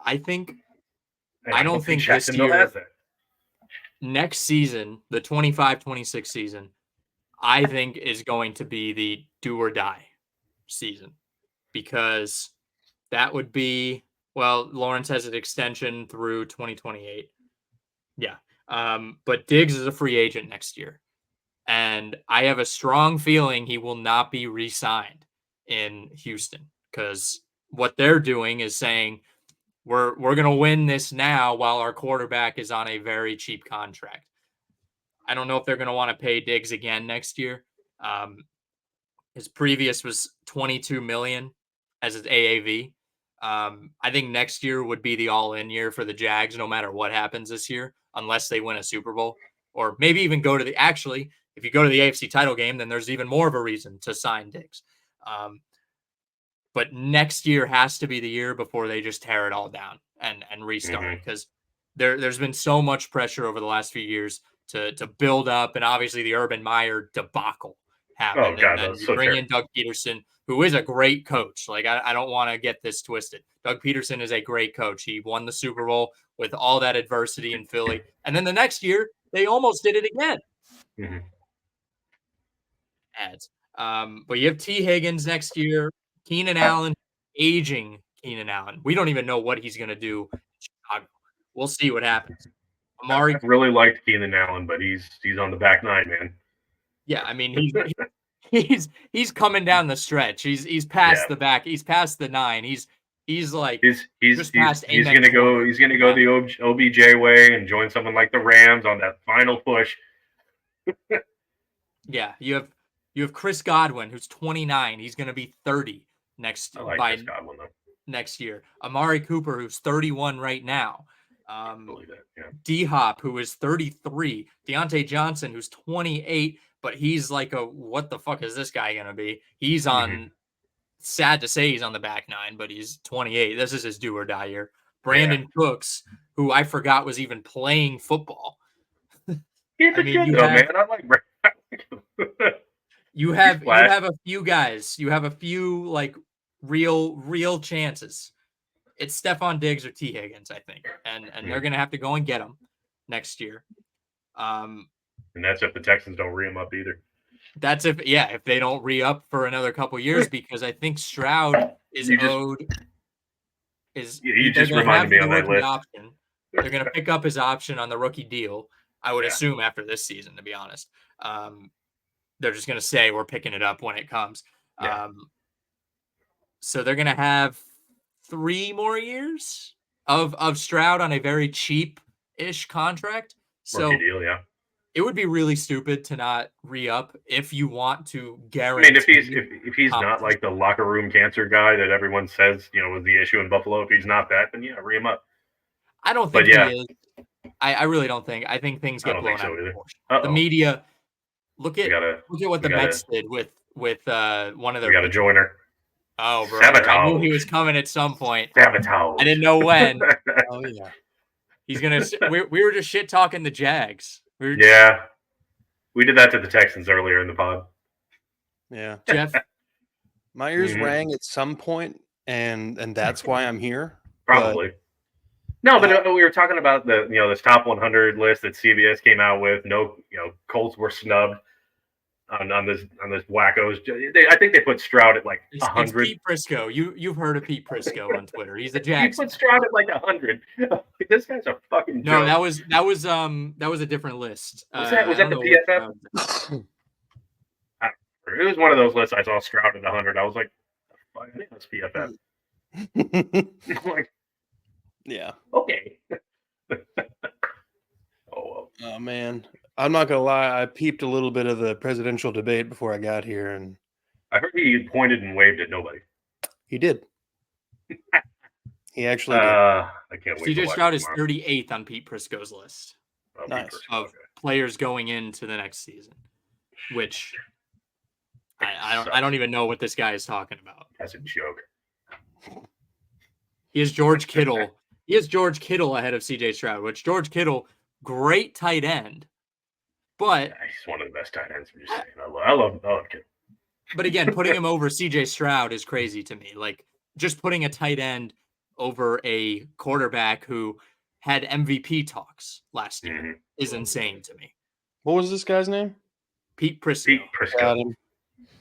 I don't think this year has that. Next season, the 25-26 season, I think is going to be the do or die season because that would be, well, Lawrence has an extension through 2028. Yeah. But Diggs is a free agent next year. And I have a strong feeling he will not be re-signed in Houston because what they're doing is saying, we're going to win this now while our quarterback is on a very cheap contract. I don't know if they're going to want to pay Diggs again next year. His previous was $22 million as his AAV. I think next year would be the all-in year for the Jags, no matter what happens this year, unless they win a Super Bowl or maybe even go to if you go to the AFC title game, then there's even more of a reason to sign Diggs. But next year has to be the year before they just tear it all down and restart because there's been so much pressure over the last few years to build up, and obviously the Urban Meyer debacle happened.
Oh God,
and then you bring in Doug Peterson, who is a great coach. Like I don't want to get this twisted. Doug Peterson is a great coach. He won the Super Bowl with all that adversity in Philly, and then the next year they almost did it again. But you have T. Higgins next year. Keenan Allen, aging Keenan Allen. We don't even know what he's going to do in Chicago. We'll see what happens.
I really liked Keenan Allen, but he's on the back nine, man.
Yeah, I mean, he's coming down the stretch. He's past the back. He's past the 9. He's like just past
he's
amen
gonna go
corner.
he's gonna go the OBJ way and join someone like the Rams on that final push.
Yeah, you have Chris Godwin, who's 29. He's gonna be 30 next
I like
by
Chris Godwin though.
next year. Amari Cooper, who's 31 right now.
Believe that, yeah.
D-Hop, who is 33. Deontay Johnson, who's 28, but he's like what the fuck is this guy gonna be? He's on. Sad to say he's on the back 9, but he's 28. This is his do or die year. Brandon Cooks, who I forgot was even playing football.
He's good though, man. I like Brandon.
You have a few guys. You have a few like real chances. It's Stephon Diggs or T. Higgins, I think, and they're gonna have to go and get him next year.
And that's if the Texans don't re him up either.
That's if they don't re-up for another couple years, because I think Stroud is owed.
You just reminded me on that list.
Option. They're going to pick up his option on the rookie deal. I would assume after this season, to be honest. They're just going to say we're picking it up when it comes.
Yeah.
So they're going to have 3 more years of Stroud on a very cheap-ish contract. So
rookie deal, yeah.
It would be really stupid to not re-up if you want to guarantee.
I mean, if he's not like the locker room cancer guy that everyone says, was the issue in Buffalo, if he's not that, then re him up.
I don't think he is. I really don't think. I think things get blown out of proportion. The media look at what the Mets did with one of their.
We got a joiner.
Oh, bro! I knew he was coming at some point.
Sabotage.
I didn't know when.
Oh yeah.
He's gonna. We were just shit talking the Jags.
We did that to the Texans earlier in the pod.
Yeah,
Jeff,
my ears rang at some point, and that's why I'm here.
Probably. But we were talking about this top 100 list that CBS came out with. No, Colts were snubbed on this wackos. I think they put Stroud at like 100.
It's Pete Prisco. You've heard of Pete Prisco on Twitter. He's a Jags.
You put Stroud at like 100. This guy's a fucking joke.
No, that was a different list.
Was that the PFF? It was one of those lists. I saw Stroud at 100. I was like, I think that's PFF. Like,
yeah.
Okay.
Oh man. I'm not gonna lie, I peeped a little bit of the presidential debate before I got here, and
I heard he pointed and waved at nobody.
He did. He actually did.
I can't wait.
CJ Stroud is 38th on Pete Prisco's list
of
players going into the next season, which I don't even know what this guy is talking about.
That's a joke.
He has George Kittle. He has George Kittle ahead of CJ Stroud, which George Kittle, great tight end. But
he's one of the best tight ends. I'm just saying. I love Kittle.
But again, putting him over CJ Stroud is crazy to me. Like, just putting a tight end over a quarterback who had MVP talks last year is insane to me.
What was this guy's name?
Pete Prisco.
Got him.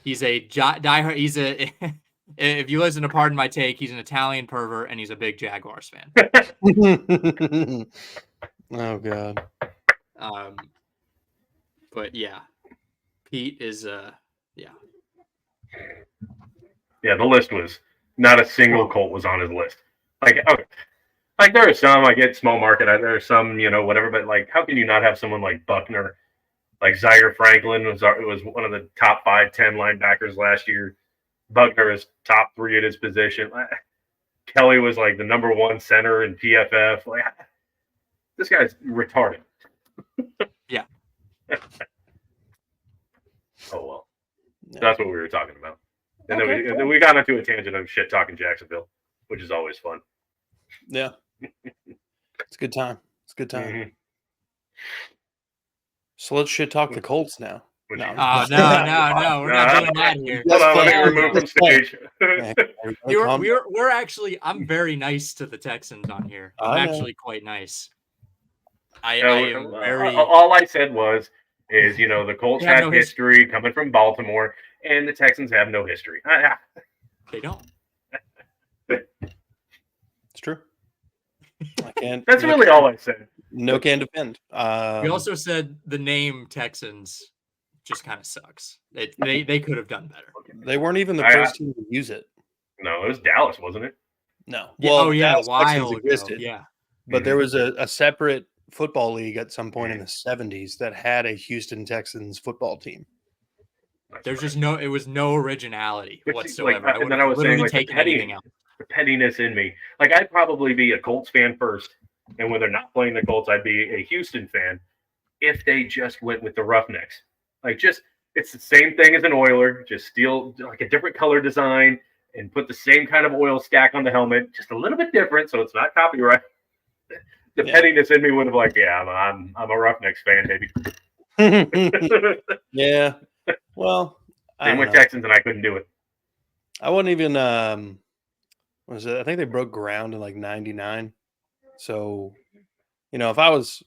He's a diehard. He's a. If you listen to Pardon My Take, he's an Italian pervert and he's a big Jaguars fan.
Oh God.
But yeah, Pete is
Yeah, the list was not a single Colt was on his list. Like there are some, I get small market, there are some, whatever, but like, how can you not have someone like Buckner, like Zaire Franklin was one of the top 5-10 linebackers last year. Buckner is top 3 at his position. Kelly was like the number 1 center in PFF. Like, this guy's retarded.
Yeah.
Oh well. Yeah. That's what we were talking about. And then we got into a tangent of shit talking Jacksonville, which is always fun.
Yeah. It's a good time. It's a good time.
Mm-hmm.
So let's shit talk the Colts now.
No. We're not doing that here.
Hold on, let me remove from stage.
We're actually, I'm very nice to the Texans on here. I'm actually quite nice. I am very.
All I said is the Colts have history coming from Baltimore, and the Texans have no history.
They don't.
It's true. I can't.
That's really all I said.
No can defend.
We also said the name Texans just kind of sucks. They could have done better.
They weren't even the first team to use it.
No, it was Dallas, wasn't it?
No.
Yeah,
Well,
a
Dallas
while
Texans
ago.
existed,
Yeah.
but there was a separate football league at some point in the 70s that had a Houston Texans football team.
There's just it was no originality whatsoever.
And then I was saying, like, the pettiness in me. Like, I'd probably be a Colts fan first, and when they're not playing the Colts, I'd be a Houston fan if they just went with the Roughnecks. Like, it's the same thing as an Oiler, just steal like a different color design and put the same kind of oil stack on the helmet, just a little bit different, so it's not copyright. The pettiness in me would have like, I'm a Roughnecks fan, baby.
Yeah. Well,
same with Texans, and I couldn't do it.
I wasn't even. Was it? I think they broke ground in like '99. So, if I was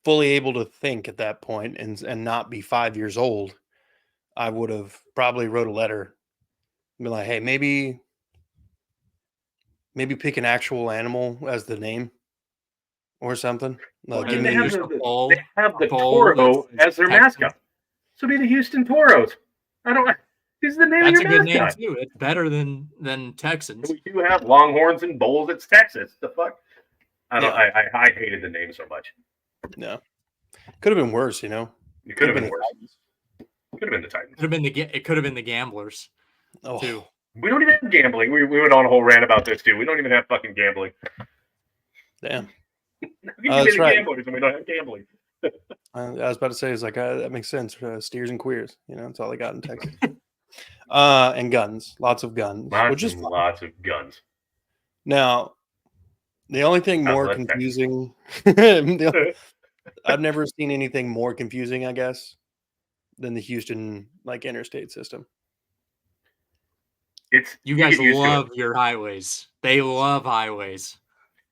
fully able to think at that point and not be 5 years old, I would have probably wrote a letter, and be like, "Hey, maybe pick an actual animal as the name, or something."
Well,
Give
they
me
have the Toro as their mascot. So be the Houston Toros. He's the name
That's
of
a
your
good
mascot.
name too. It's better than Texans.
We do have Longhorns and Bulls. It's Texas. The fuck? I hated the name so much.
No, could have been worse. It
could have been worse. Could have been the Titans.
It could have been the Gamblers too.
We don't even have gambling. We went on a whole rant about this too. We don't even have fucking gambling.
Damn.
That's right. Gamblers and we don't have gambling.
I was about to say, it's like that makes sense. Steers and queers, that's all they got in Texas. And guns, lots of guns,
lots of guns.
Now, the only thing more confusing, I've never seen anything more confusing, I guess, than the Houston interstate system.
You guys love your highways. They love highways.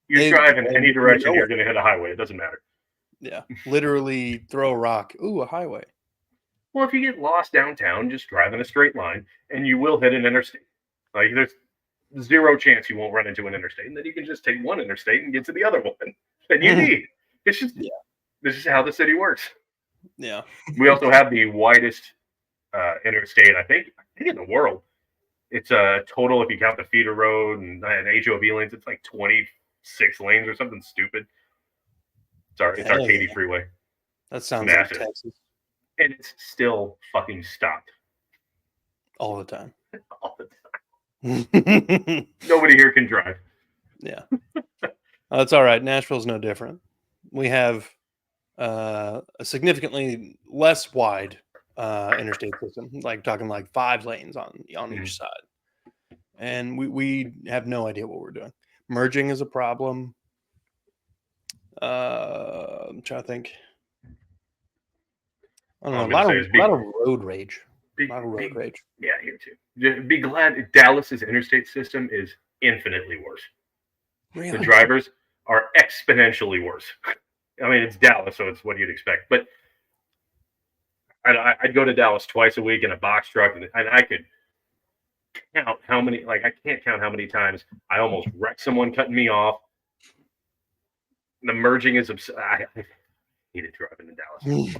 You drive in any direction, you're going to hit a highway. It doesn't matter.
Yeah, literally throw a rock. Ooh, a highway.
Well, if you get lost downtown, just drive in a straight line, and you will hit an interstate. Like, there's zero chance you won't run into an interstate, and then you can just take one interstate and get to the other one. And you need. It's just this is how the city works.
Yeah.
We also have the widest interstate, I think in the world. It's a total, if you count the feeder road and HOV lanes, it's like 26 lanes or something stupid. It's Arcady Freeway.
That sounds
massive.
Like Texas.
And it's still fucking stopped.
All the time.
All the time. Nobody here can drive.
Yeah. That's all right. Nashville's no different. We have a significantly less wide interstate system, talking 5 lanes on each side. And we have no idea what we're doing. Merging is a problem. I'm trying to think. I don't know. A lot of road rage. Yeah, here too.
Be glad Dallas's interstate system is infinitely worse.
Really?
The drivers are exponentially worse. I mean, it's Dallas, so it's what you'd expect. But I'd go to Dallas twice a week in a box truck, and I could count how many. I can't count how many times I almost wrecked someone cutting me off. The merging is I hated driving in Dallas.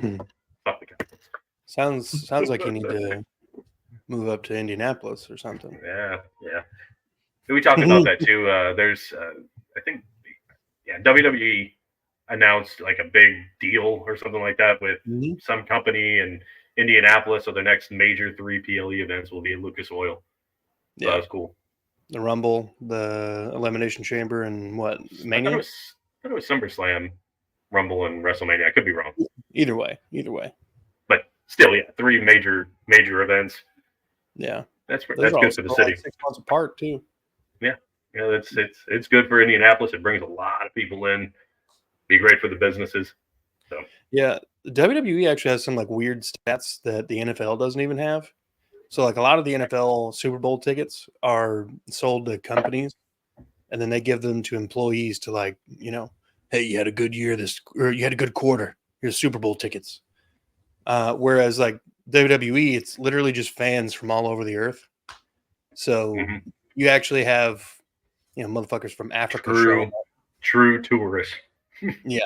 Fuck the Cowboys.
Sounds like you need to move up to Indianapolis or something.
Yeah. We talked about that too. There's, I think, WWE announced a big deal or something like that with some company in Indianapolis. So the next major 3 PLE events will be at Lucas Oil. So that was cool.
The Rumble, the Elimination Chamber, and what? Mania?
I thought it was SummerSlam, Rumble, and WrestleMania. I could be wrong.
Either way.
But still, 3 major events.
Yeah,
that's good for the city.
6 months apart too.
Yeah, it's good for Indianapolis. It brings a lot of people in. Be great for the businesses. So
yeah, the WWE actually has some weird stats that the NFL doesn't even have. So a lot of the NFL Super Bowl tickets are sold to companies, and then they give them to employees to hey, you had a good year or you had a good quarter. Here's Super Bowl tickets. Whereas WWE, it's literally just fans from all over the earth. So you actually have motherfuckers from Africa.
True tourists.
Yeah.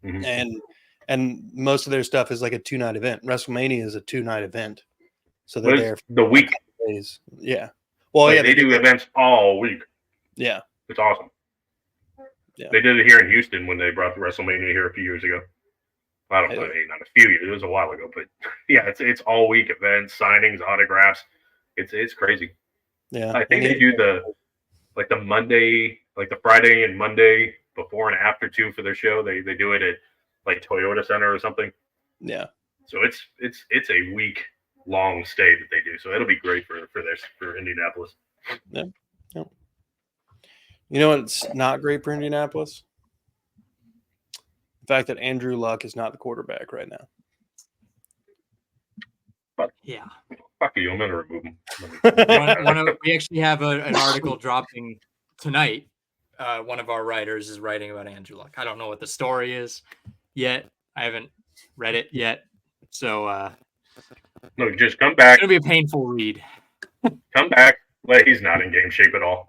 And And most of their stuff is like a 2-night event. WrestleMania is a 2-night event, so they're
But
there
it's
for
the week.
days. Yeah. Well,
Like,
yeah,
they do events all week.
Yeah.
It's awesome.
Yeah.
They did it here in Houston when they brought the WrestleMania here a few years ago. I don't know, not a few years. It was a while ago, but yeah, it's all week events, signings, autographs. It's crazy.
Yeah.
I think they do the Monday, like the Friday and Monday before and after too for their show. They do it at like Toyota Center or something.
Yeah.
So it's a week long stay that they do. So it'll be great for Indianapolis.
Yeah. Yeah. You know what's not great for Indianapolis? The fact that Andrew Luck is not the quarterback right now.
Yeah.
Fuck you, I'm gonna remove him.
We actually have an article dropping tonight. One of our writers is writing about Andrew Luck. I don't know what the story is yet. I haven't read it yet. So
no, just come back.
It's gonna be a painful read.
Come back. Like, he's not in game shape at all.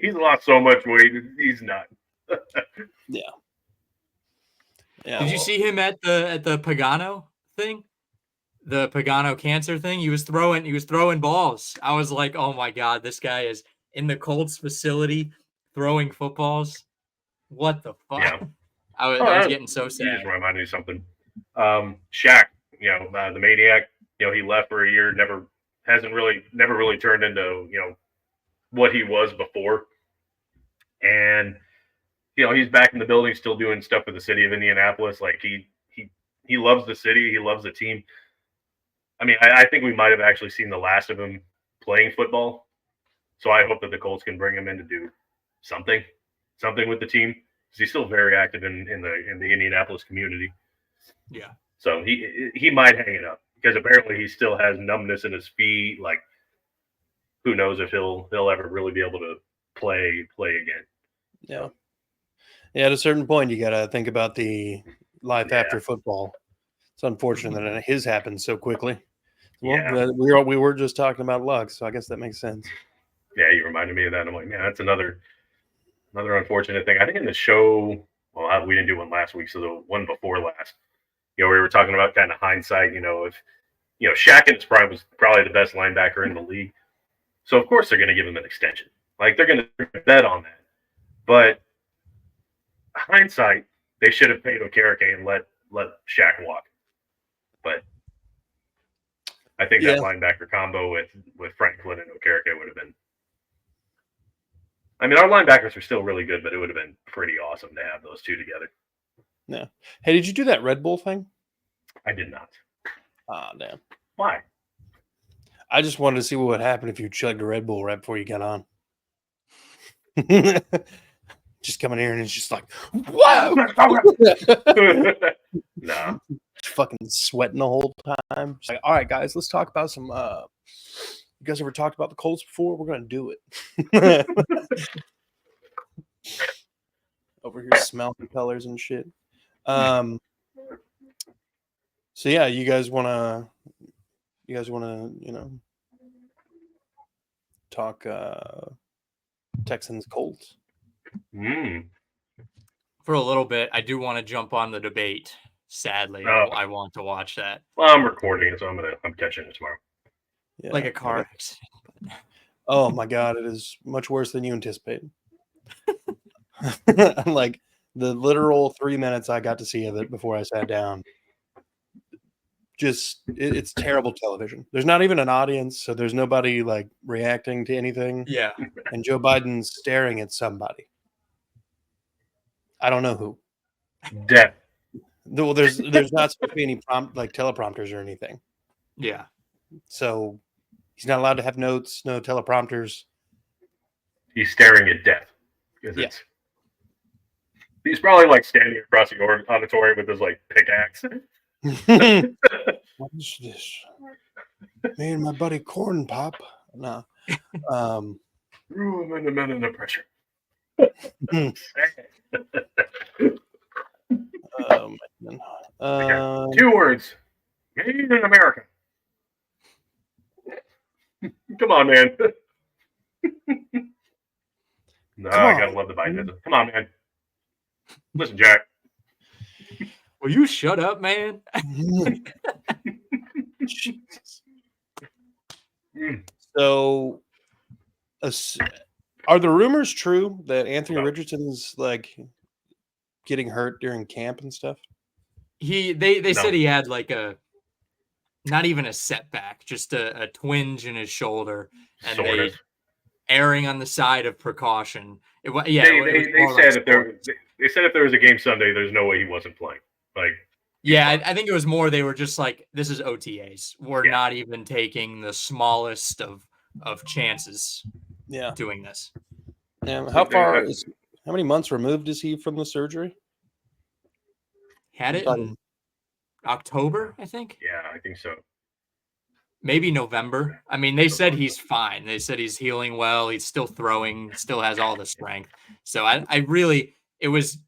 He's lost so much weight. He's not.
Yeah. Yeah.
Did you see him at the Pagano thing? The Pagano cancer thing? He was throwing balls. I was like, oh my God, this guy is in the Colts facility throwing footballs. What the fuck?
Yeah.
I was getting so
You
sad.
just reminded me of something. Shaq, the Maniac, he left for a year, never really turned into, what he was before. And, he's back in the building, still doing stuff for the city of Indianapolis. Like, he loves the city. He loves the team. I mean, I think we might have actually seen the last of him playing football. So I hope that the Colts can bring him in to do something with the team, because he's still very active in the Indianapolis community.
Yeah.
So he might hang it up, because apparently he still has numbness in his feet. Like, who knows if he'll ever really be able to play again.
Yeah. Yeah. At a certain point, you got to think about the life after football. It's unfortunate that his happened so quickly. Well, we were just talking about Luck, so I guess that makes sense.
Yeah, you reminded me of that. I'm like, man, that's another unfortunate thing. I think in the show, well, we didn't do one last week, so the one before last, we were talking about kind of hindsight. If Shaq in his prime was probably the best linebacker in the league, so of course they're going to give him an extension. Like, they're going to bet on that. But hindsight, they should have paid Okereke and let Shaq walk. But I think that linebacker combo with Franklin and Okereke would have been. I mean, our linebackers are still really good, but it would have been pretty awesome to have those two together.
Yeah. Hey, did you do that Red Bull thing?
I did not.
Ah, damn.
Why?
I just wanted to see what would happen if you chugged a Red Bull right before you got on. Just coming here and it's just like, whoa!
No.
Fucking sweating the whole time. Just like, all right, guys, let's talk about some. You guys ever talked about the Colts before? We're gonna do it. Over here, smelling colors and shit. So yeah, you guys wanna, talk Texans Colts.
For a little bit, I do want to jump on the debate. Sadly, I want to watch that.
Well, I'm recording it, so I'm catching it tomorrow.
Yeah.
Like a car accident.
Oh my God, it is much worse than you anticipated. Like, the literal 3 minutes I got to see of it before I sat down. Just it's terrible television. There's not even an audience, so there's nobody like reacting to anything.
Yeah.
And Joe Biden's staring at somebody. I don't know who.
Death.
Well, there's not supposed to be any teleprompters or anything.
Yeah.
So he's not allowed to have notes, no teleprompters.
He's staring at death. He's probably like standing across the auditorium with his like pickaxe.
What is this? Me and my buddy Corn Pop. No.
I'm under pressure.
Man.
2 words. Made in America. Come on, man. No, I gotta love the Biden. Come on, man. Listen, Jack.
Will you shut up, man?
Jesus.
Mm.
So, are the rumors true that Anthony
No.
Richardson's like getting hurt during camp and stuff?
They said
No.
he had like not even a setback, just a twinge in his shoulder, and
Soreness.
erring on the side of precaution. It was
They
more
said
like
if there was a game Sunday, there's no way he wasn't playing. Like,
yeah, I think it was more they were just like, this is OTAs. We're
Yeah.
not even taking the smallest of chances
Yeah.
doing this.
Yeah. How many months removed is he from the surgery?
Had it in October, I think.
Yeah, I think so.
Maybe November. I mean, they said he's fine. They said he's healing well. He's still throwing, still has all the strength. So I really, it was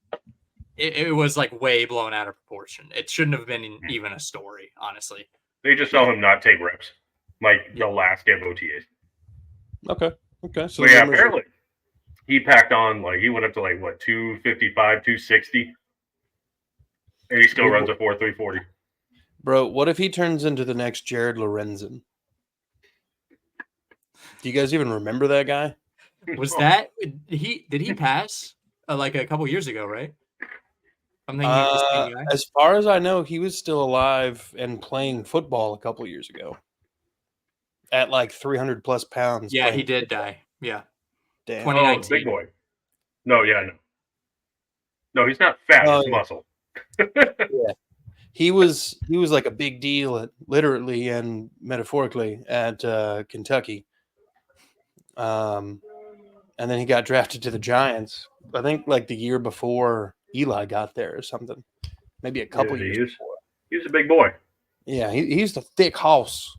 like way blown out of proportion. It shouldn't have been even a story, honestly.
They just saw him not take reps, like the last day of OTAs.
Okay. So
yeah, apparently he packed on, like, he went up to like what, 255, 260, and he still runs a 4.340.
Bro, what if he turns into the next Jared Lorenzen? Do you guys even remember that guy?
Was that did he pass like a couple years ago, right? I'm thinking of the same guy.
As far as I know, he was still alive and playing football a couple years ago. At like 300 plus pounds.
Yeah, he did die. Yeah.
Damn.
2019.
Big boy. No, no, he's not fat. He's muscle.
Yeah. He was like a big deal, literally and metaphorically, at Kentucky. And then he got drafted to the Giants. I think like the year before Eli got there or something. Maybe a couple years before.
He was a big boy.
Yeah, he's the thick house.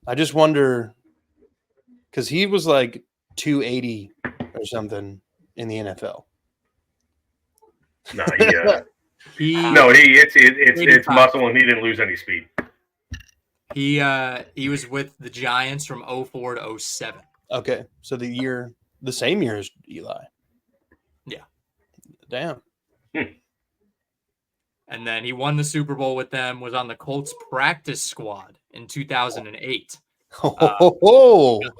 I just wonder, because he was like 280 or something in the NFL.
No, it's muscle, and he didn't lose any speed.
He was with the Giants from 04 to 07.
Okay, so the same year as Eli.
Yeah.
Damn.
And then he won the Super Bowl with them, was on the Colts practice squad in 2008.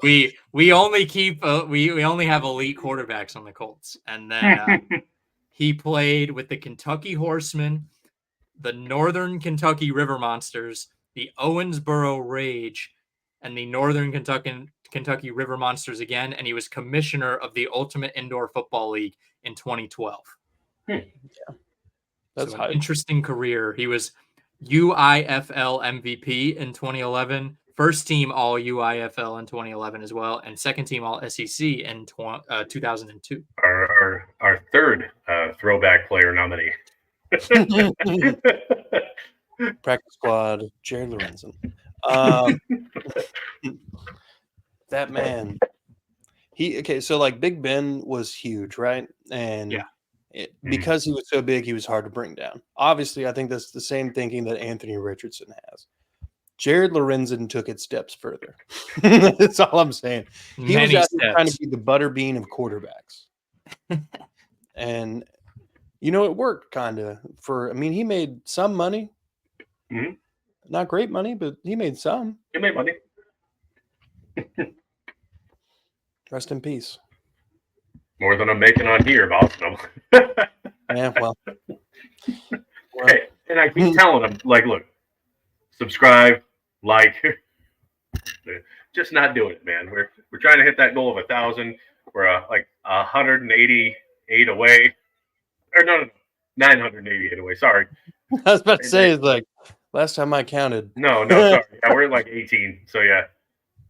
We only keep we only have elite quarterbacks on the Colts. And then he played with the Kentucky Horsemen, the Northern Kentucky River Monsters, the Owensboro Rage, and the Northern Kentucky River Monsters again, and he was commissioner of the Ultimate Indoor Football League in 2012.
Yeah. That's
an interesting career. He was UIFL MVP in 2011, first team All UIFL in 2011 as well, and second team All SEC in 2002.
Our third throwback player nominee.
Practice squad, Jared Lorenzen. That man. So like Big Ben was huge, right? And
yeah.
Because he was so big, he was hard to bring down. Obviously, I think that's the same thinking that Anthony Richardson has. Jared Lorenzen took it steps further. That's all I'm saying. He was out there trying to be the butterbean of quarterbacks. And, it worked kind of he made some money.
Mm-hmm.
Not great money, but he made some.
He made money.
Rest in peace.
More than I'm making on here, boss.
Yeah, well.
Okay, and I keep telling them, like, look, subscribe, like, just not doing it, man. We're trying to hit that goal of 1,000. We're like 188 away, or no, 988 away. Sorry,
I was about to say, it's like last time I counted.
No, sorry. Yeah, we're at like 18. So yeah,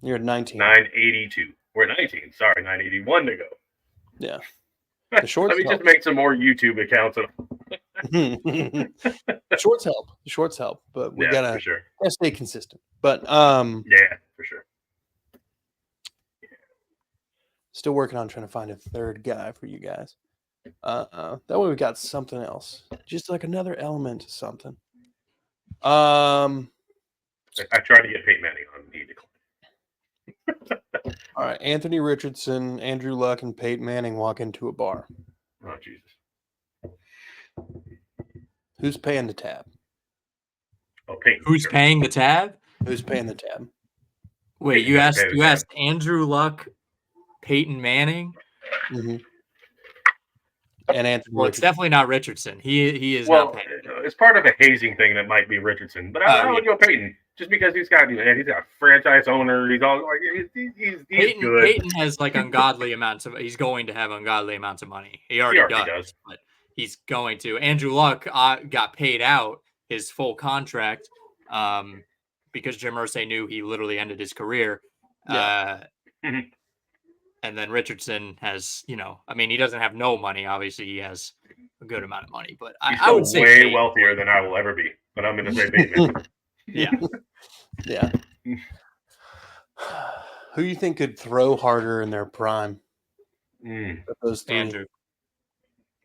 you're at 19.
982. We're at 19. Sorry, 981 to go.
Yeah. The shorts.
Let me just make some more YouTube accounts.
The shorts help, but we gotta stay consistent. But
yeah, for sure.
Still working on trying to find a third guy for you guys. That way we got something else, just like another element to something.
I tried to get Peyton Manning on. He declined.
All right, Anthony Richardson, Andrew Luck, and Peyton Manning walk into a bar.
Oh, Jesus.
Who's paying the tab?
Oh, Peyton.
Who's paying the tab?
Who's paying the tab?
Wait,
Peyton
you
doesn't
asked
pay the
you
tab.
asked Andrew Luck, Peyton Manning.
Mm-hmm. And Anthony
Well, it's
Richardson.
definitely not Richardson. He is
Well,
not paying.
it's part of a hazing thing that might be Richardson, but I would go Peyton just because he's got a franchise owner. He's all he's good.
Peyton has like ungodly amounts of. He's going to have ungodly amounts of money. He already does. But he's going to. Andrew Luck got paid out his full contract because Jim Irsay knew he literally ended his career.
Yeah.
And then Richardson has, I mean, he doesn't have no money. Obviously, he has a good amount of money, but I would say
way
Peyton.
wealthier than I will ever be. But I'm going to say Peyton.
Yeah.
Yeah. Who you think could throw harder in their prime? Those three.
Andrew.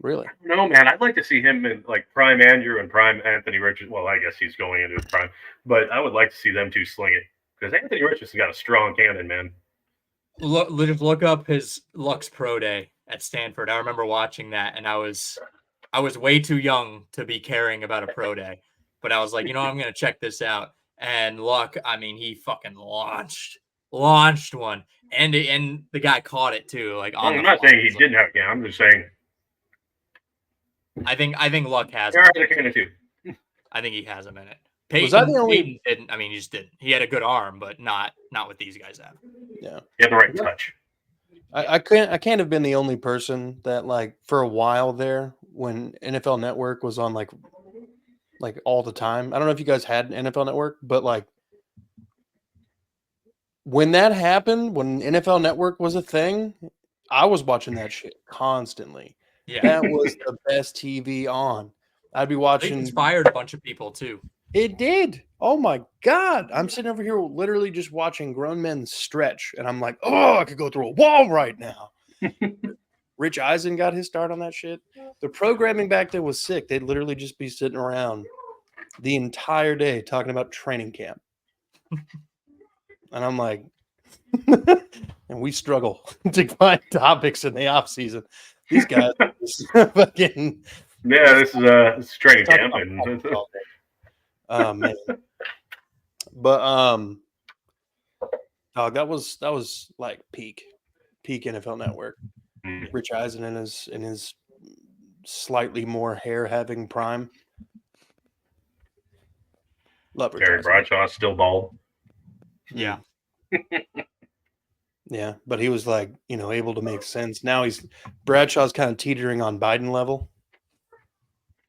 Really?
No, man. I'd like to see him in like prime Andrew and prime Anthony Richardson. Well, I guess he's going into his prime, but I would like to see them two sling it because Anthony Richardson got a strong cannon, man.
Look up his Luck's pro day at Stanford. I remember watching that, and I was way too young to be caring about a pro day, but I was like, I'm gonna check this out. And Luck, I mean, he fucking launched one, and the guy caught it too. Like
I'm not saying he didn't have a cannon. I'm just saying.
I think Luck has.
He has a cannon too.
I think he has a minute. Peyton,
was that the only?
Peyton didn't. I mean, he just didn't. He had a good arm, but not what these guys have.
Yeah,
he had the right touch.
I can't have been the only person that like for a while there when NFL Network was on like all the time. I don't know if you guys had an NFL Network, but like when that happened, when NFL Network was a thing, I was watching that shit constantly.
Yeah,
that was the best TV on. I'd be watching.
It inspired a bunch of people too.
It did. Oh my God. I'm sitting over here literally just watching grown men stretch. And I'm like, oh, I could go through a wall right now. Rich Eisen got his start on that shit. The programming back then was sick. They'd literally just be sitting around the entire day talking about training camp. And I'm like, and we struggle to find topics in the off season. These guys fucking.
Yeah, this is training camp.
Oh man. But dog, that was like peak NFL Network. Rich Eisen in his slightly more hair having prime. Love Rich
Terry
Eisen.
Bradshaw still bald.
Yeah.
Yeah, but he was like, able to make sense. Now Bradshaw's kind of teetering on Biden level.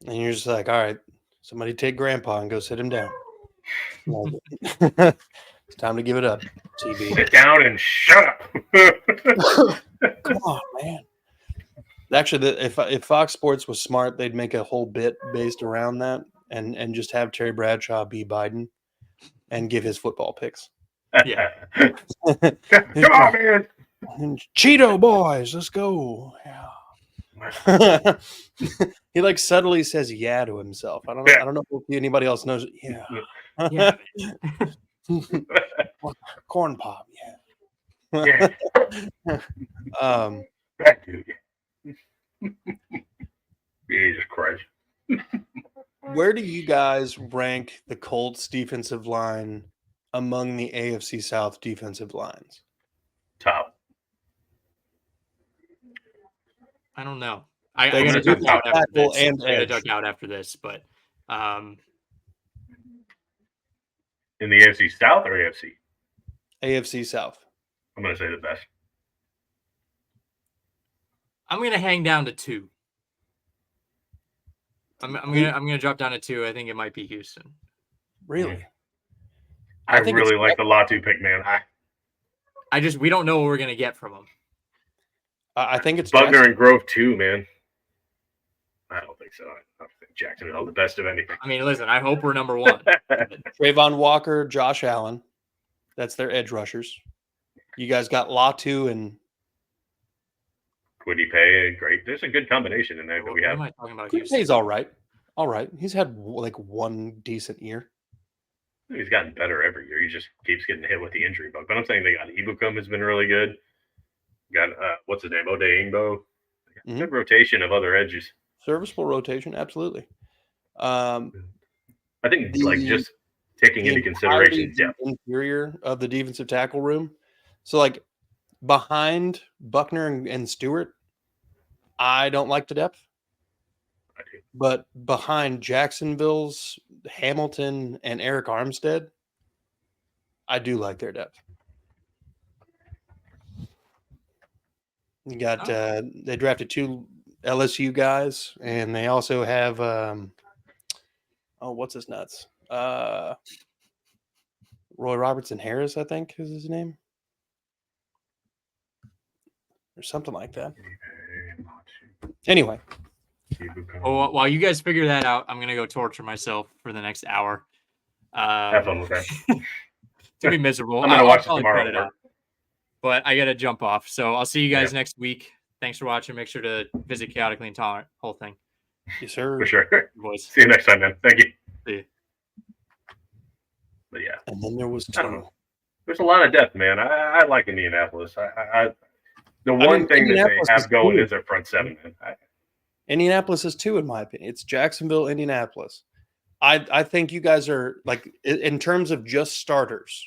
And you're just like, all right, somebody take grandpa and go sit him down. It's time to give it up, TV.
Sit down and shut up.
Come on, man. Actually, if Fox Sports was smart, they'd make a whole bit based around that and just have Terry Bradshaw be Biden and give his football picks.
Yeah.
Come on, man.
Cheeto boys, let's go. Yeah. He like subtly says yeah to himself. I don't know if anybody else knows. Yeah.
Yeah.
Corn pop.
Yeah. That dude. Jesus Christ.
Where do you guys rank the Colts defensive line among the AFC South defensive lines?
Top.
I don't know. I
They're
gotta
gonna
duck out after
tackle
this.
and
I gotta
edge.
duck out after this, but
In the AFC South or AFC?
AFC South.
I'm going to say the best.
I'm gonna hang down to 2. I'm gonna drop down to 2. I think it might be Houston.
Really?
I really like the Latu pick, man.
We don't know what we're gonna get from him.
I think it's
Butler and Grove too, man. I don't think so. I don't think Jacksonville the best of anything.
I mean, listen, I hope we're number 1.
Trayvon Walker, Josh Allen. That's their edge rushers. You guys got Latu and
Quiddy Pay, great. There's a good combination in there that we
What
have.
am I talking about?
Quiddy Pay's all right. All right. He's had like one decent year.
He's gotten better every year. He just keeps getting hit with the injury bug. But I'm saying they got Ibukum has been really good. Got what's his name? Ode Ingbo. Good rotation of other edges.
Serviceable rotation, absolutely.
I think like
The
just taking
the
into
entirety
consideration
of the
depth.
interior of the defensive tackle room. So like behind Buckner and Stewart, I don't like the depth.
I do.
But behind Jacksonville's Hamilton and Eric Armstead, I do like their depth. You got they drafted 2 LSU guys, and they also have what's his nuts? Roy Robertson Harris, I think is his name. Or something like that. Anyway.
Well, while you guys figure that out, I'm gonna go torture myself for the next hour.
Have fun with that.
To be miserable.
I'm gonna watch it
probably
tomorrow.
cut it out. But I gotta jump off. So I'll see you guys next week. Thanks for watching. Make sure to visit Chaotically Intolerant. Whole thing.
Yes, sir.
For sure.
Boys.
See you next time, man. Thank you.
See you.
But yeah.
And then there was
I don't know. There's a lot of depth, man. I like Indianapolis. The one thing that they have going is their front seven, man.
Indianapolis is 2, in my opinion. It's Jacksonville, Indianapolis. I think you guys are, like, in terms of just starters,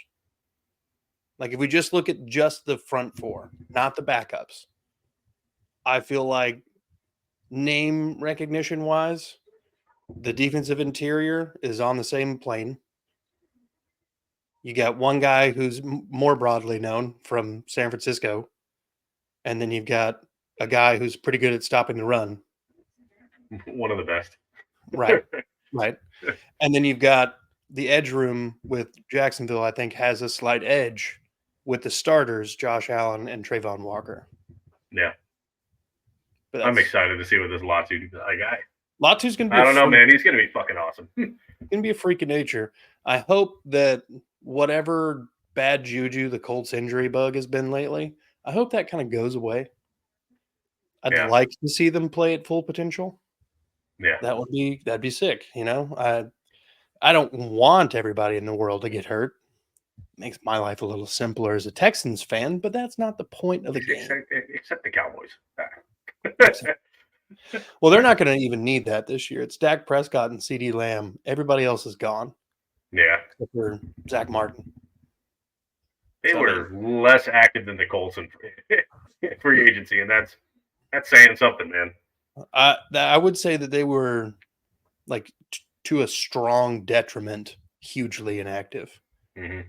like if we just look at just the front 4, not the backups, I feel like name recognition wise, the defensive interior is on the same plane. You got one guy who's more broadly known from San Francisco, and then you've got a guy who's pretty good at stopping the run.
One of the best.
Right. Right. And then you've got the edge room with Jacksonville, I think, has a slight edge with the starters, Josh Allen and Trayvon Walker.
Yeah.
But
I'm excited to see what this Latu guy.
Latu's going to be
I don't know, man. He's going to be fucking awesome.
He's going to be a freak of nature. I hope that whatever bad juju the Colts injury bug has been lately, I hope that kind of goes away. I'd like to see them play at full potential.
Yeah.
That'd be sick, you know? I don't want everybody in the world to get hurt. Makes my life a little simpler as a Texans fan, but that's not the point of the game.
Except the Cowboys.
Well, they're not going to even need that this year. It's Dak Prescott and CeeDee Lamb. Everybody else is gone.
Yeah.
Except for Zach Martin.
They were less active than the Colts in free agency, and that's saying something, man.
I would say that they were, like, to a strong detriment, hugely inactive.
Mm-hmm.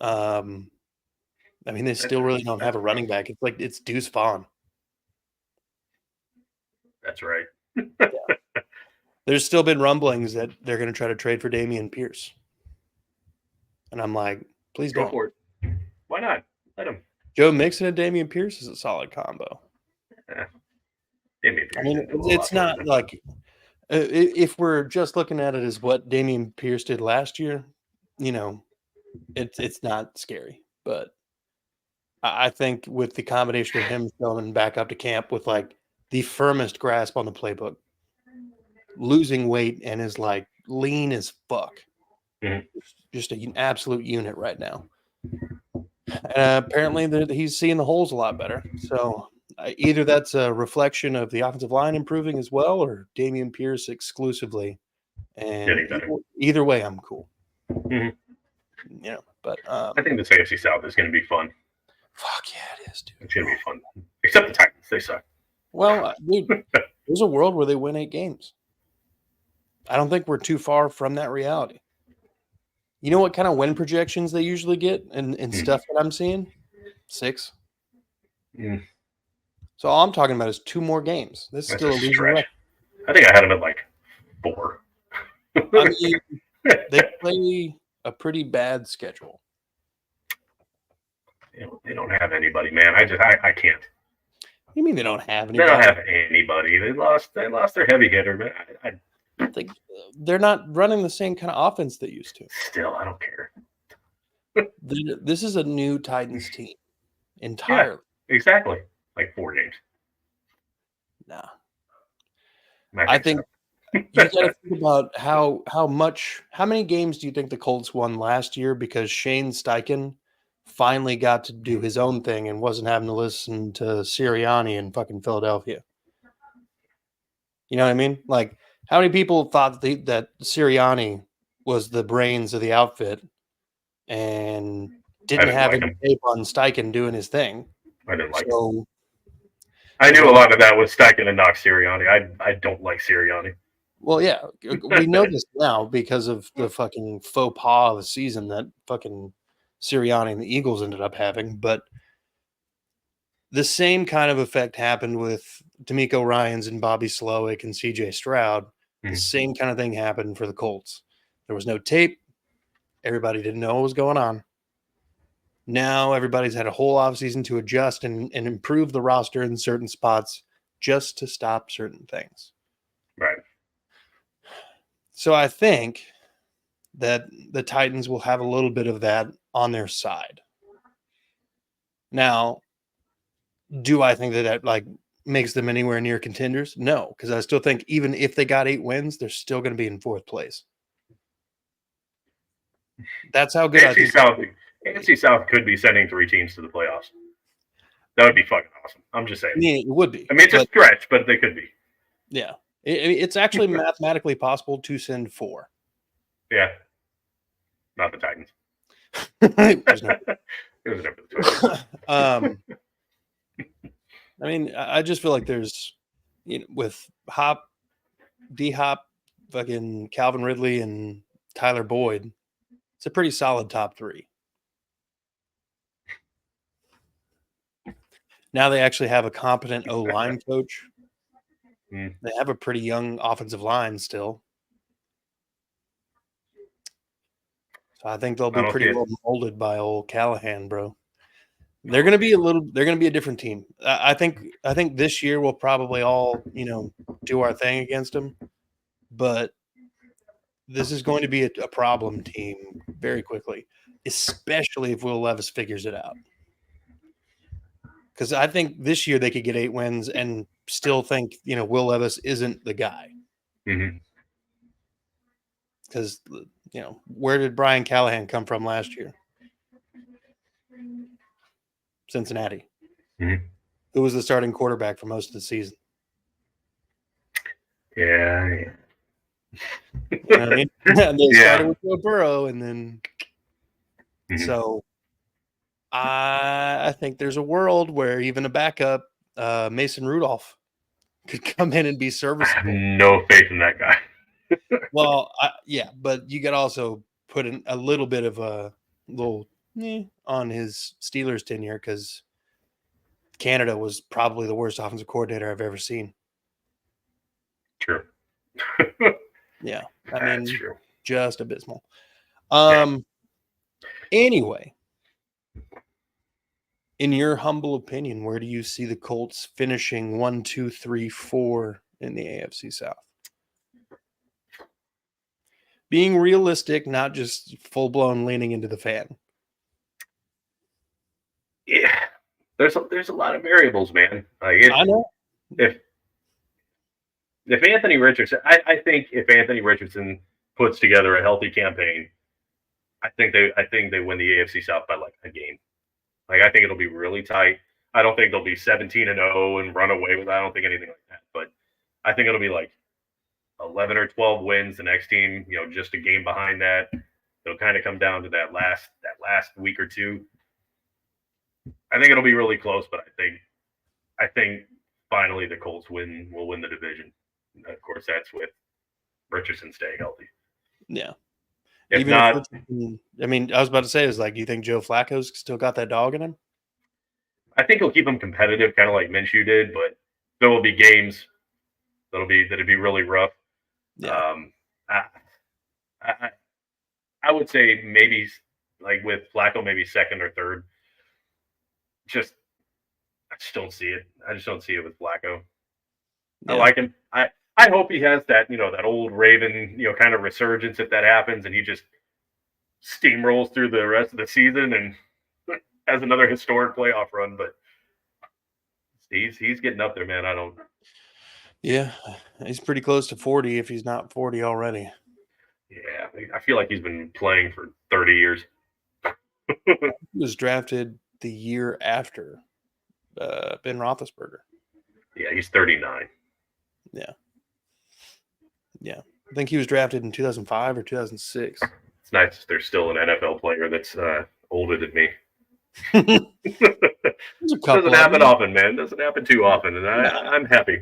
I mean, they still really don't have a running back. It's like it's Deuce Vaughn.
That's right.
There's still been rumblings that they're going to try to trade for Dameon Pierce. And I'm like, please
Go
don't.
for it. Why not? Let him.
Joe Mixon and Dameon Pierce is a solid combo.
Yeah.
I mean, it's not like if we're just looking at it as what Dameon Pierce did last year, you know, it's not scary. But I think with the combination of him going back up to camp with like the firmest grasp on the playbook, losing weight, and is like lean as fuck, just an absolute unit right now. Apparently, he's seeing the holes a lot better. So either that's a reflection of the offensive line improving as well, or Dameon Pierce exclusively. And either way, I'm cool.
Mm-hmm.
You know, but
I think this AFC South is going to be fun.
Fuck yeah, it is, dude.
It's going to be fun. Except the Titans, they suck.
Well, dude, there's a world where they win 8 games. I don't think we're too far from that reality. You know what kind of win projections they usually get and stuff that I'm seeing? 6.
Mm.
So all I'm talking about is 2 more games. This is still a losing record.
I think I had them at like 4.
I mean, they play a pretty bad schedule.
They don't have anybody, man. I can't.
What do you mean they don't have anybody?
They don't have anybody. They lost their heavy hitter, man.
I think they're not running the same kind of offense they used to.
Still, I don't care.
This is a new Titans team entirely.
Yeah, exactly. Like 4 games.
Nah. I think you got to think about how many games do you think the Colts won last year because Shane Steichen finally got to do his own thing and wasn't having to listen to Sirianni in fucking Philadelphia. You know what I mean? Like, How many people thought that Sirianni was the brains of the outfit and
I
didn't
didn't
have
like
any
him.
tape on Steichen doing his thing?
I didn't like him.
So
I knew a
everyone,
lot of that was Steck and not Sirianni. I don't like Sirianni.
well, yeah, we know this now because of the fucking faux pas of the season that fucking Sirianni and the Eagles ended up having. But the same kind of effect happened with D'Amico Ryans and Bobby Slowick and CJ Stroud. The same kind of thing happened for the Colts. There was no tape. Everybody didn't know what was going on. Now everybody's had a whole offseason to adjust and improve the roster in certain spots just to stop certain things.
Right.
So I think that the Titans will have a little bit of that on their side. Now, do I think that like makes them anywhere near contenders? No, because I still think even if they got 8 wins, they're still going to be in 4th place. That's how good I think.
AFC South could be sending 3 teams to the playoffs. That would be fucking awesome. I'm just saying.
I mean, it would be.
I mean, it's a stretch, but they could be.
Yeah. It's actually mathematically possible to send 4.
Yeah. Not the Titans.
It was never
It was never the Titans.
I mean, I just feel like there's, with Hop, D Hop, fucking Calvin Ridley, and Tyler Boyd, it's a pretty solid top 3. Now they actually have a competent O-line coach. They have a pretty young offensive line still. So I think they'll be pretty well molded by old Callahan, bro. They're going to be a different team. I think this year we'll probably all, do our thing against them. But this is going to be a problem team very quickly, especially if Will Levis figures it out. Because I think this year they could get 8 wins and still think, Will Levis isn't the guy. Because, where did Brian Callahan come from last year? Cincinnati. Who was the starting quarterback for most of the season?
Yeah.
You know what I mean? And they started with Joe Burrow, and then so I think there's a world where even a backup, Mason Rudolph, could come in and be serviceable.
I have no faith in that guy.
Well, yeah, but you could also put in a little bit of a little on his Steelers tenure because Canada was probably the worst offensive coordinator I've ever seen.
True.
Yeah, I mean,
that's true.
Just abysmal. Anyway, in your humble opinion, where do you see the Colts finishing 1, 2, 3, 4 in the AFC South? Being realistic, not just full-blown leaning into the fan.
Yeah, there's a lot of variables, man. Like
I know.
If Anthony Richardson, I think if Anthony Richardson puts together a healthy campaign, I think they win the AFC South by like a game. Like I think it'll be really tight. I don't think they'll be 17-0 and run away with it. I don't think anything like that. But I think it'll be like 11 or 12 wins. The next team, just a game behind that. It'll kind of come down to that last week or two. I think it'll be really close, but I think finally the Colts will win the division. Of course, that's with Richardson staying healthy.
Yeah.
If not,
I mean, I was about to say, you think Joe Flacco's still got that dog in him?
I think he'll keep them competitive, kind of like Minshew did, but there will be games that'll be really rough.
Yeah.
I would say maybe like with Flacco, maybe second or third. I just don't see it. I just don't see it with Flacco. Yeah. I like him. I hope he has that, that old Raven, kind of resurgence if that happens, and he just steamrolls through the rest of the season and has another historic playoff run. But he's getting up there, man.
Yeah, he's pretty close to 40 if he's not 40 already.
Yeah, I feel like he's been playing for 30 years.
He was drafted the year after Ben Roethlisberger.
Yeah, he's 39.
Yeah. Yeah. I think he was drafted in 2005 or 2006.
It's nice. There's still an NFL player that's older than me.
There's a couple
Doesn't
of
happen
them.
often, man. Doesn't happen too often, and I'm happy.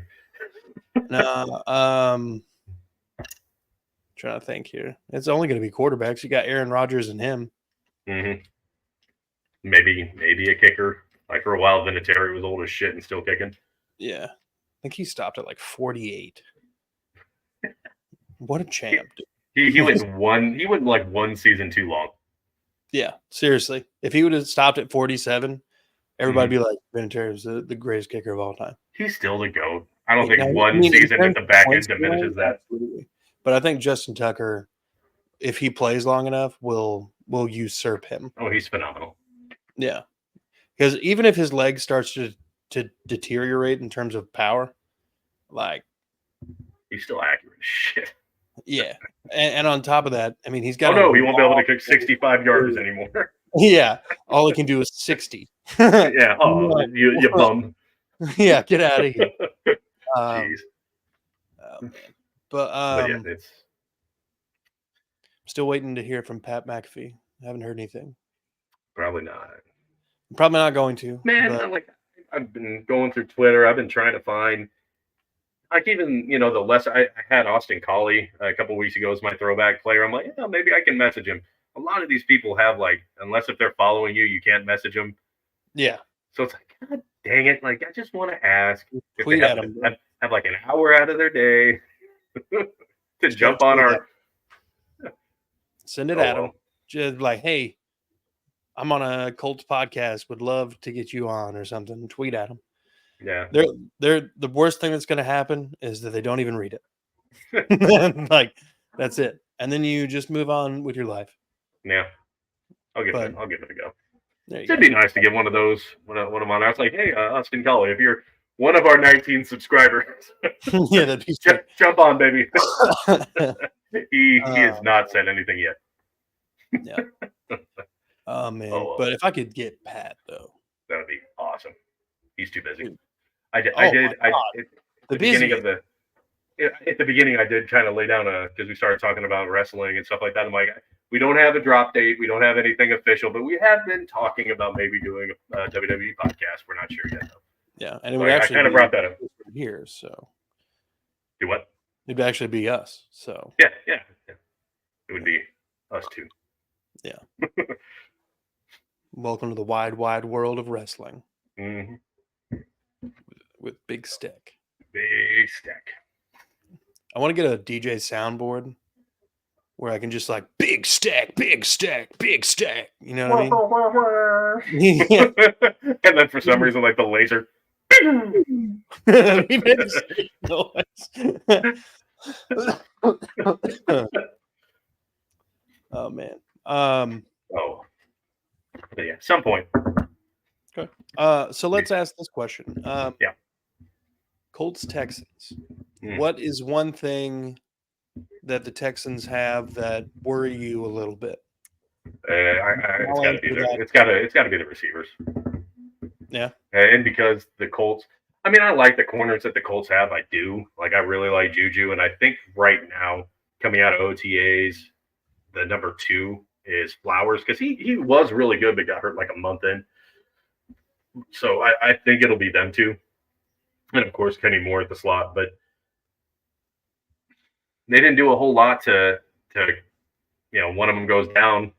No, trying to think here. It's only going to be quarterbacks. You got Aaron Rodgers and him.
Mm-hmm. Maybe a kicker. Like for a while, Vinatieri was old as shit and still kicking.
Yeah. I think he stopped at like 48. What a champ. Dude.
He went like one season too long.
Yeah, seriously. If he would have stopped at 47, everybody would be like, Vinatieri was the greatest kicker of all time.
He's still the GOAT. I don't
Now,
think one season at the back end diminishes that.
Absolutely. But I think Justin Tucker, if he plays long enough, will usurp him.
Oh, he's phenomenal.
Yeah. Because even if his leg starts to deteriorate in terms of power, like
he's still accurate as shit.
Yeah. And on top of that, I mean, he's got.
Oh no, he won't be able to kick 65 yards anymore.
Yeah. All he can do is 60.
Yeah. Oh, you bum.
Yeah, get out of here.
Jeez.
Oh, man. But
yeah, it's
still waiting to hear from Pat McAfee. I haven't heard anything.
probably not.
I'm probably not going to.
Man,
but
I've been going through Twitter. I've been trying to find. Like even the less I had Austin Collie a couple weeks ago as my throwback player. I'm like, yeah, maybe I can message him. A lot of these people have like, unless if they're following you, you can't message them.
Yeah.
So it's like, God dang it! Like I just want to ask if
Tweet
they
at him.
have like an hour out of their day to jump on our.
Send it at him. Just like, hey, I'm on a Colts podcast. Would love to get you on or something. Tweet at him.
Yeah.
They're the worst thing that's going to happen is that they don't even read it. Like that's it, and then you just move on with your life.
Yeah, I'll give it a go.
It'd
be nice to get one of those when I'm on. I was like, hey, Austin Collie, if you're one of our 19 subscribers,
yeah, that'd be
jump on, baby. He has not said anything yet.
Yeah. Oh man, but if I could get Pat though,
that would be awesome. He's too busy.
Dude.
At the beginning, I did kind of lay down because we started talking about wrestling and stuff like that. I'm like, we don't have a drop date. We don't have anything official, but we have been talking about maybe doing a WWE podcast. We're not sure yet, though.
Yeah, and it would actually
I kind of brought that up
here. So
do what?
It'd actually be us. So
yeah. It would be us too.
Yeah. Welcome to the wide world of wrestling.
Mm-hmm.
With Big Steck.
Big Steck.
I want to get a DJ soundboard where I can just like Big Steck, Big Steck, Big Steck. You know what I mean?
Yeah. And then for some reason, like the laser.
He made the noise. Oh man.
But yeah, some point.
Okay. So let's ask this question.
Yeah.
Colts Texans.
Mm.
What is one thing that the Texans have that worry you a little bit?
It's got to be it's got to be the receivers.
Yeah.
And because the Colts, I mean, I like the corners that the Colts have. I do. Like, I really like Juju, and I think right now, coming out of OTAs, the number 2 is Flowers because he was really good, but got hurt like a month in. So I think it'll be them two. And of course, Kenny Moore at the slot, but they didn't do a whole lot to one of them goes down.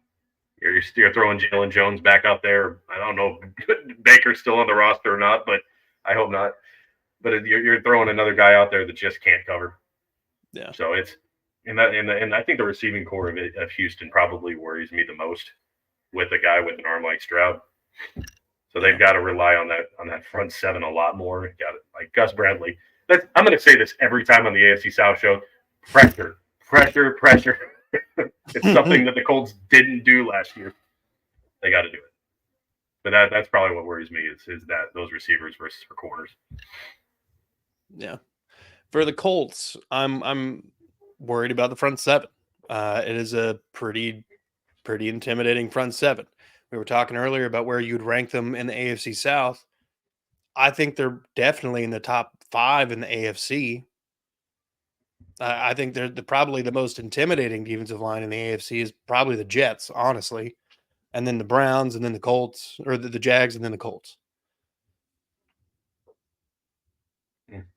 You're throwing Jalen Jones back out there. I don't know if Baker's still on the roster or not, but I hope not. But you're throwing another guy out there that just can't cover.
Yeah.
So it's and I think the receiving core of Houston probably worries me the most with a guy with an arm like Stroud. So they've got to rely on that front seven a lot more. Got it, like Gus Bradley. I'm going to say this every time on the AFC South show: pressure. It's something that the Colts didn't do last year. They got to do it. But that's probably what worries me is that those receivers versus for corners.
Yeah, for the Colts, I'm worried about the front seven. It is a pretty intimidating front seven. We were talking earlier about where you'd rank them in the AFC South. I think they're definitely in the top 5 in the AFC. I think they're probably the most intimidating defensive line in the AFC is probably the Jets, honestly, and then the Browns, and then the Colts, or the Jags, and then the Colts.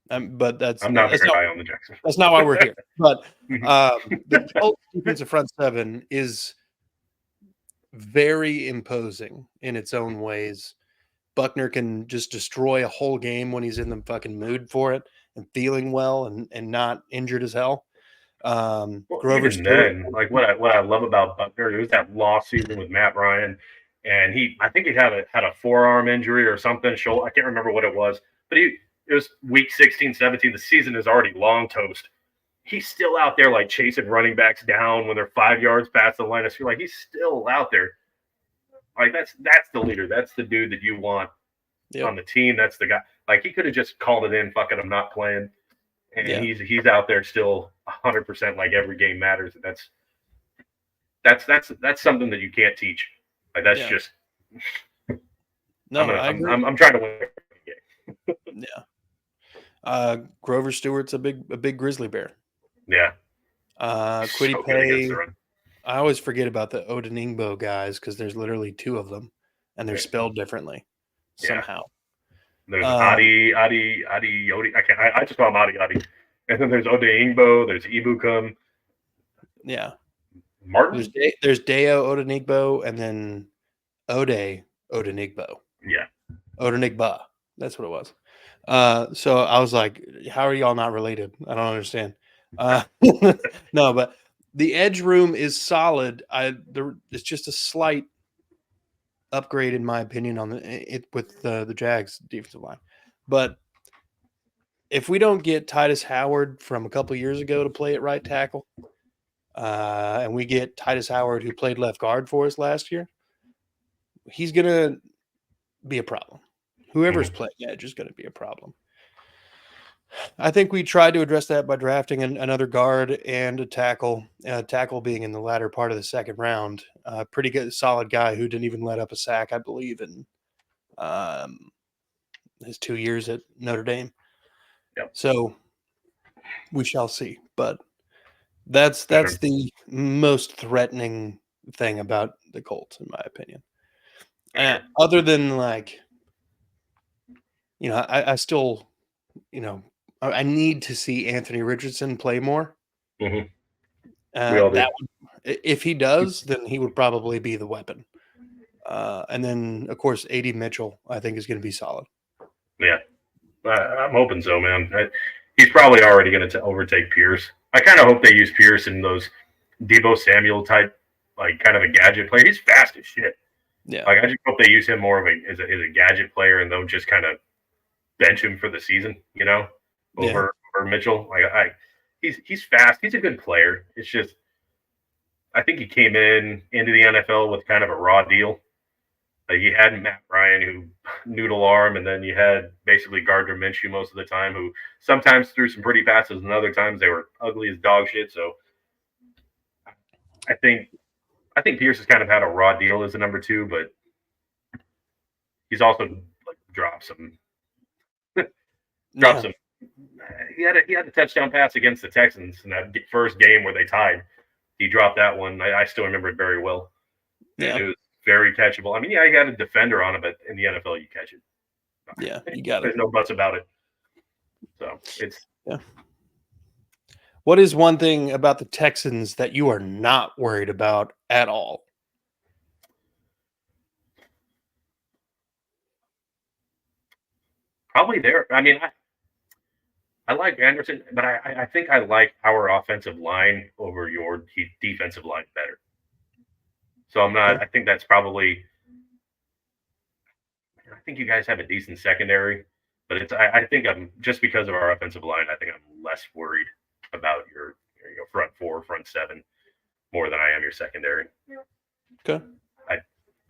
But that's
I'm not
that's
very
not
high on the Jackson.
that's not why we're here. But the Colts defensive front seven is very imposing in its own ways. Buckner can just destroy a whole game when he's in the fucking mood for it and feeling well and not injured as hell.
Well,
Grover
even
Stewart,
then, like what I love about Buckner, it was that lost season with Matt Ryan, and I think he had a forearm injury or something. Shoulder, I can't remember what it was, but it was week 16, 17. The season is already long toast. He's still out there like chasing running backs down when they're 5 yards past the line of scrimmage. Like he's still out there. Like that's the leader. That's the dude that you want on the team. That's the guy. Like he could have just called it in. Fuck it, I'm not playing. And he's out there still 100%. Like every game matters. And that's something that you can't teach. Like that's just.
No,
I'm trying to win.
Yeah. Grover Stewart's a big grizzly bear.
Yeah.
Kwity
So
Paye. I always forget about the Odenigbo guys because there's literally two of them, and they're spelled differently somehow.
There's Adi. I just call him Adi. And then there's Odenigbo. There's Ibukum.
Yeah.
Martin.
There's Deo Odenigbo, and then Odenigbo.
Yeah.
Odenigba. That's what it was. So I was like, how are y'all not related? I don't understand. No, but the edge room is solid. It's just a slight upgrade, in my opinion, on with the Jags defensive line. But if we don't get Titus Howard from a couple years ago to play at right tackle, and we get Titus Howard, who played left guard for us last year, he's going to be a problem. Whoever's playing edge is going to be a problem. I think we tried to address that by drafting another guard and a tackle. Tackle being in the latter part of the second round. Pretty good, solid guy who didn't even let up a sack, I believe, in his 2 years at Notre Dame.
Yep.
So we shall see. But that's the most threatening thing about the Colts, in my opinion. Other than I still, I need to see Anthony Richardson play more.
Mm-hmm. We all do.
If he does, then he would probably be the weapon. And then, of course, A.D. Mitchell, I think, is going to be solid.
Yeah. I'm hoping so, man. He's probably already going to overtake Pierce. I kind of hope they use Pierce in those Deebo Samuel type, like kind of a gadget player. He's fast as shit.
Yeah.
Like I just hope they use him more of as a gadget player and don't just kind of bench him for the season, over Mitchell. Like he's fast. He's a good player. It's just I think he came into the NFL with kind of a raw deal. Like you had Matt Ryan who noodle arm, and then you had basically Gardner Minshew most of the time, who sometimes threw some pretty passes, and other times they were ugly as dog shit. So I think Pierce has kind of had a raw deal as a number two, but he's also dropped some. Some. He had a touchdown pass against the Texans in that first game where they tied. He dropped that one. I still remember it very well. Yeah. It was very catchable. I mean, yeah, he had a defender on it, but in the NFL, you catch it.
Yeah, you got it.
There's no buts about it. So it's
What is one thing about the Texans that you are not worried about at all?
Probably there. I mean, I like Anderson, but I think I like our offensive line over your defensive line better. So I'm not. Okay. I think that's probably. I think you guys have a decent secondary, but it's. I think I'm just because of our offensive line. I think I'm less worried about your front four, front seven, more than I am your secondary.
Okay.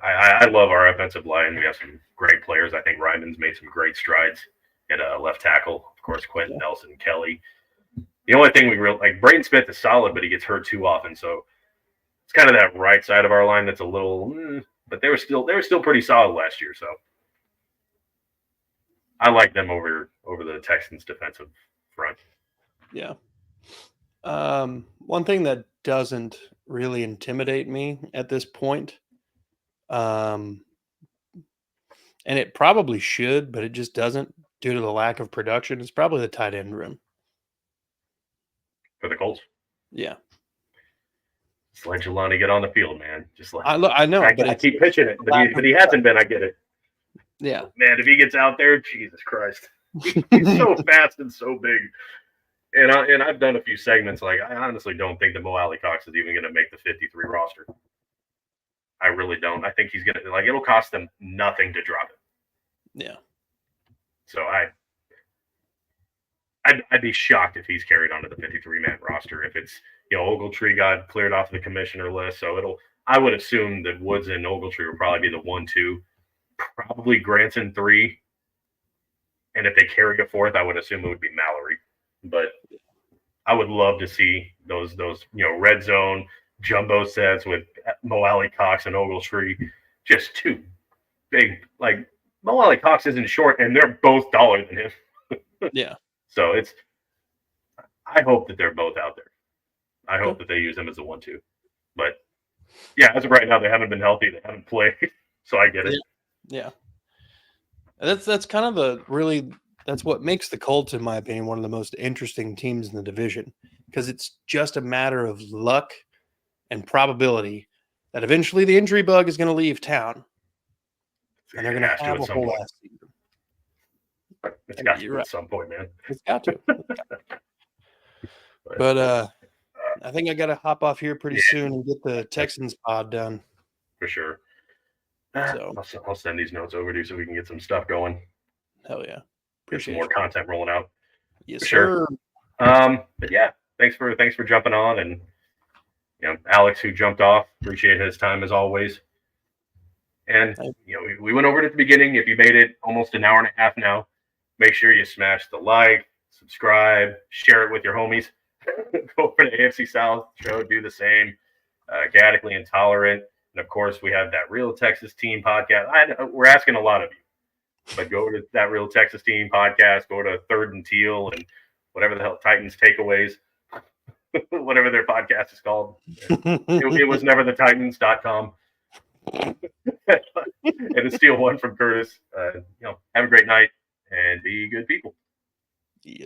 I love our offensive line. We have some great players. I think Ryman's made some great strides at left tackle. Of course, Quentin Nelson, Kelly. The only thing Braden Smith is solid, but he gets hurt too often. So it's kind of that right side of our line that's a little, but they were still pretty solid last year. So I like them over the Texans defensive front.
Yeah. One thing that doesn't really intimidate me at this point, and it probably should, but it just doesn't due to the lack of production, is probably the tight end room.
For the Colts.
Yeah.
Just let Jelani get on the field, man. Just let
I know, but
I
it's
keep pitching it, but he hasn't been. I get it.
yeah.
Man, if he gets out there, Jesus Christ. He's so fast and so big. And I've done a few segments. Like, I honestly don't think that Mo Alley Cox is even going to make the 53 roster. I really don't. I think he's going to, like, it'll cost them nothing to drop him.
Yeah.
So I'd be shocked if he's carried onto the 53-man roster. If it's, Ogletree got cleared off the commissioner list. So I would assume that Woods and Ogletree will probably be the 1-2. Probably Granson 3. And if they carry a fourth, I would assume it would be Mallory. But I would love to see those red zone jumbo sets with Mo Alley Cox and Ogletree. Just two big, like, Mo Alley Cox isn't short, and they're both taller than him.
Yeah.
So I hope that they're both out there. I hope that they use them as a 1-2. But yeah, as of right now, they haven't been healthy. They haven't played. So I get it.
Yeah. That's kind of that's what makes the Colts, in my opinion, one of the most interesting teams in the division, because it's just a matter of luck and probability that eventually the injury bug is going to leave town, and they're going to have a whole last season.
It's got to at some point, man.
It's got to. But I think I got to hop off here pretty soon and get the Texans pod done.
For sure.
So
I'll send these notes over to you so we can get some stuff going.
Hell yeah.
Get some more content rolling out.
Yes,
sir. But yeah, thanks for jumping on, and Alex, who jumped off, appreciate his time as always. And we went over it at the beginning. If you made it almost an hour and a half now, make sure you smash the like, subscribe, share it with your homies. Go for the AFC South show, do the same. Gadically Intolerant. And of course, we have that Real Texas Team podcast. We're asking a lot of you, but go to that Real Texas Team podcast. Go to Third and Teal and whatever the hell Titans Takeaways, whatever their podcast is called. It was never the Titans.com. And it's Steal One from Curtis. Have a great night and be good people.